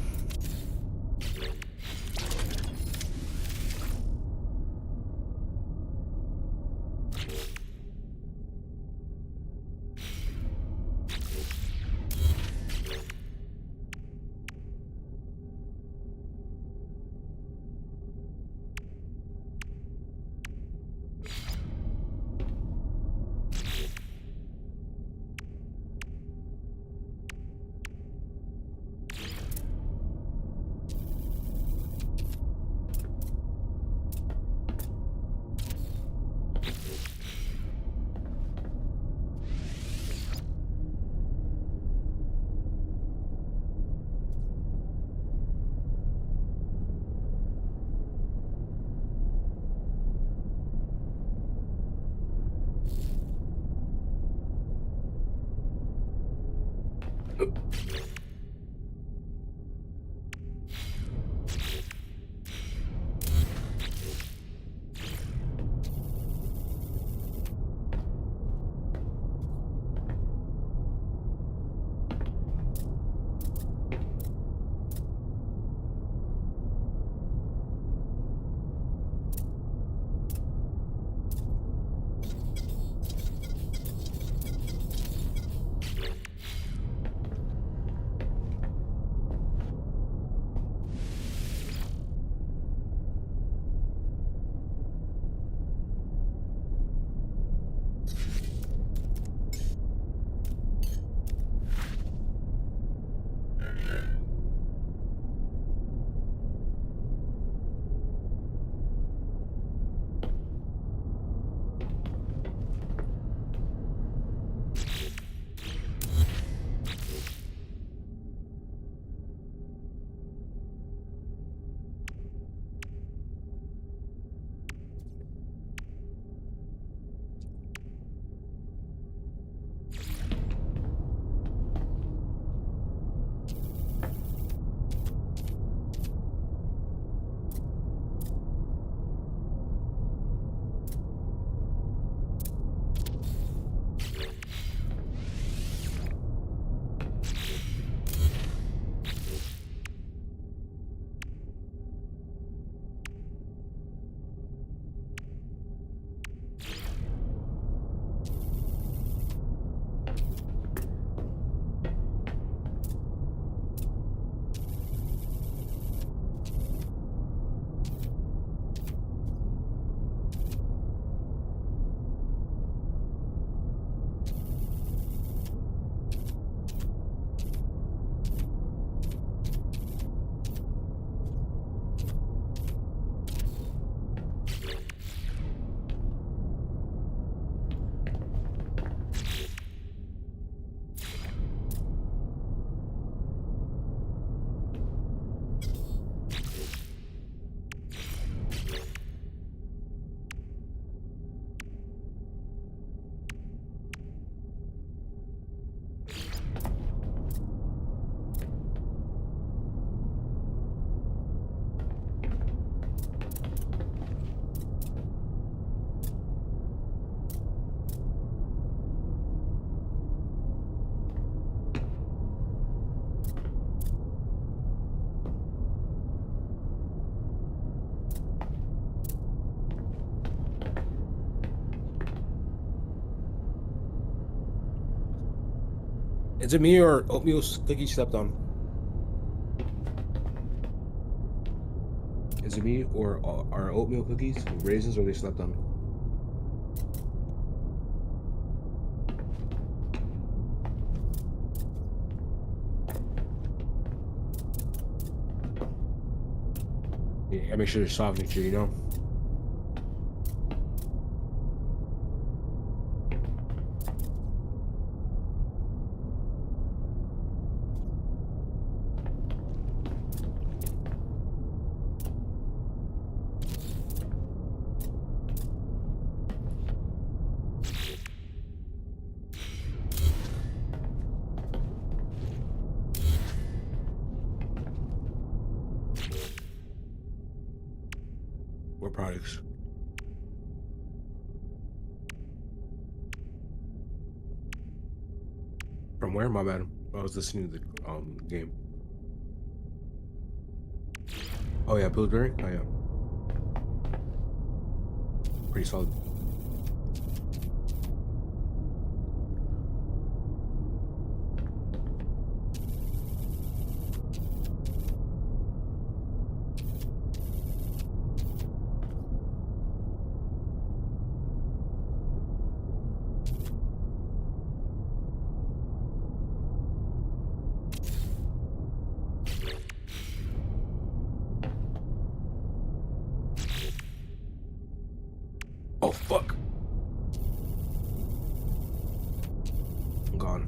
Is it me or oatmeal cookie slept on? Is it me or are oatmeal cookies with raisins or they slept on? Yeah, I make sure they're soft and you know. What products? From where? My bad. I was listening to the game. Oh yeah, Pillsbury? Oh yeah. Pretty solid. Oh fuck. I'm gone.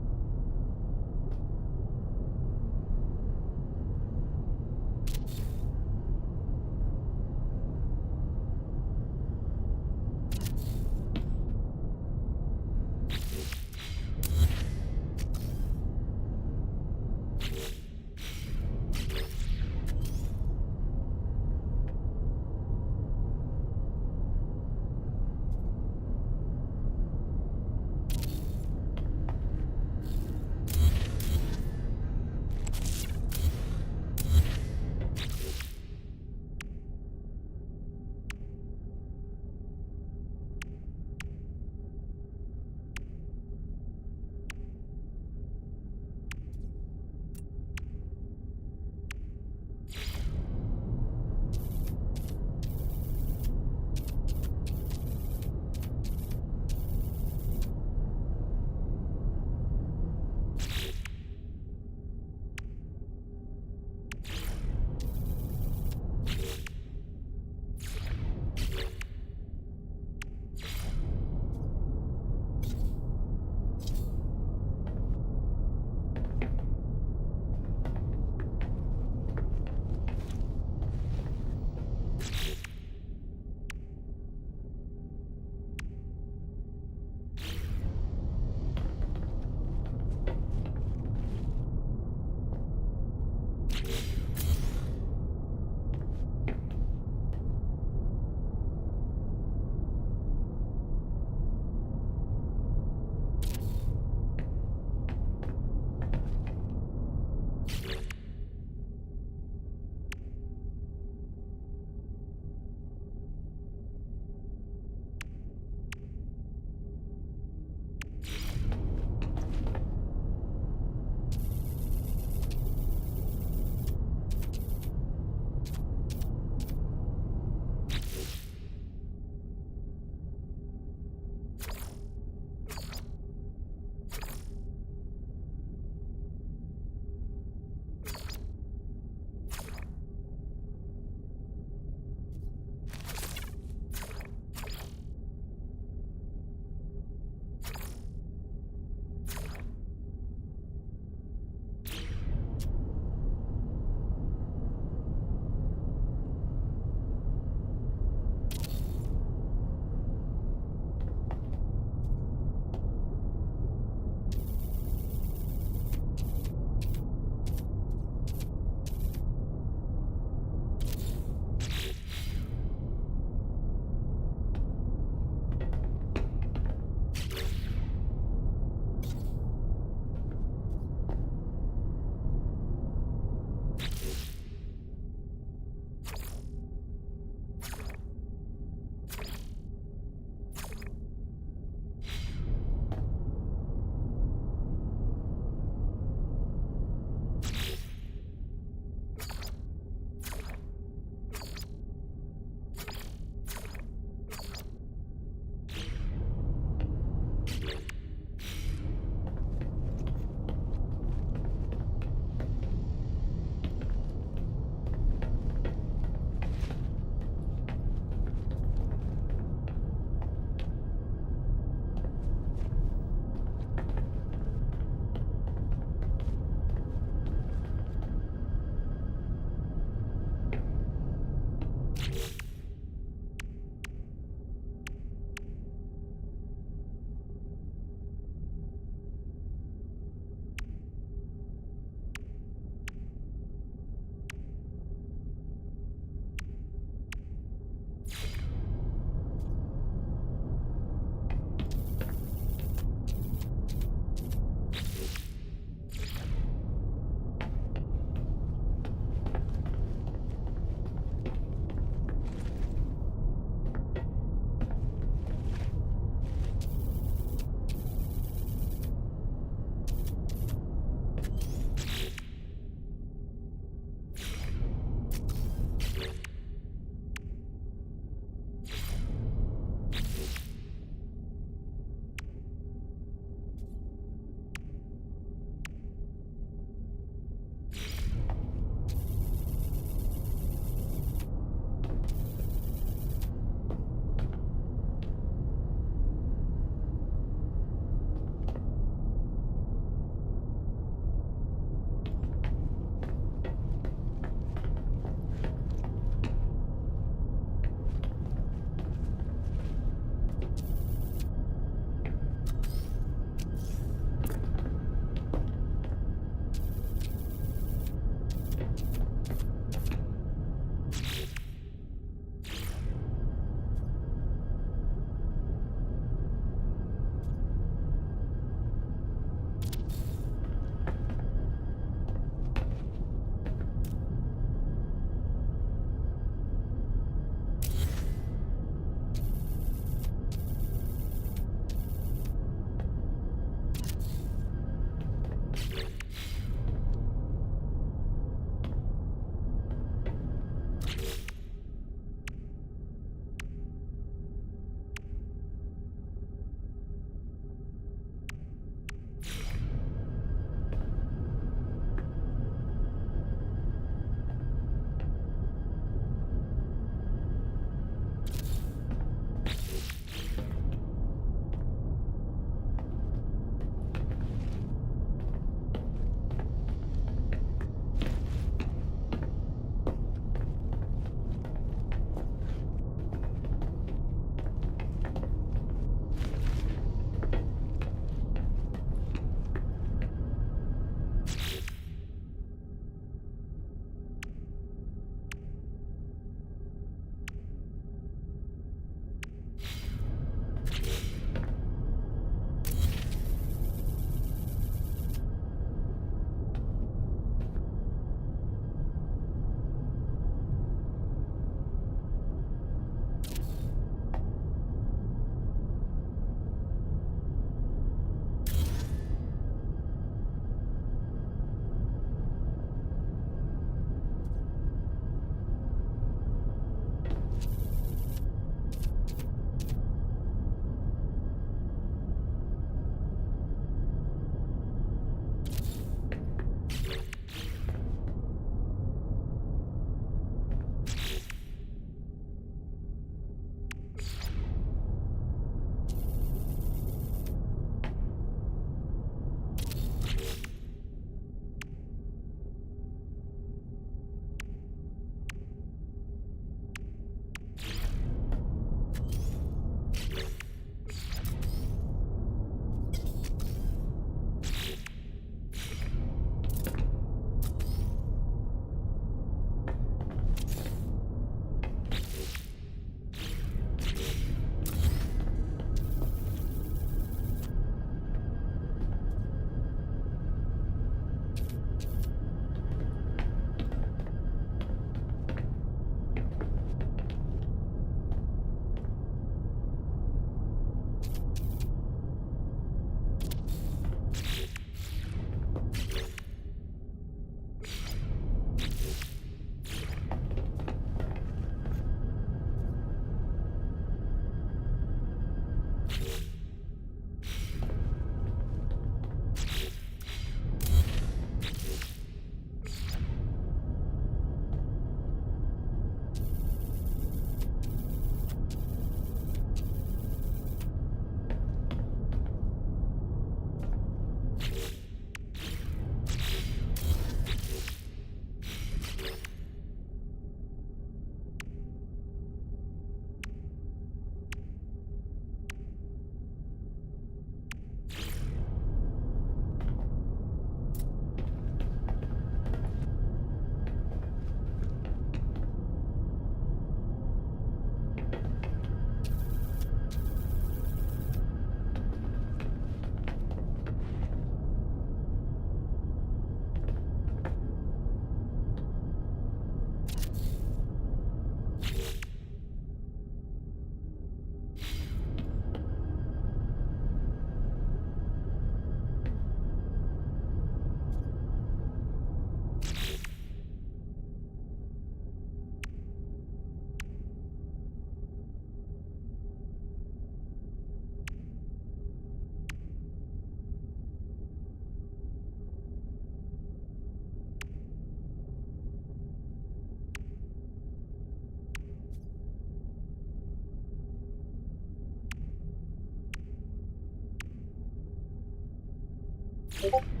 Bye.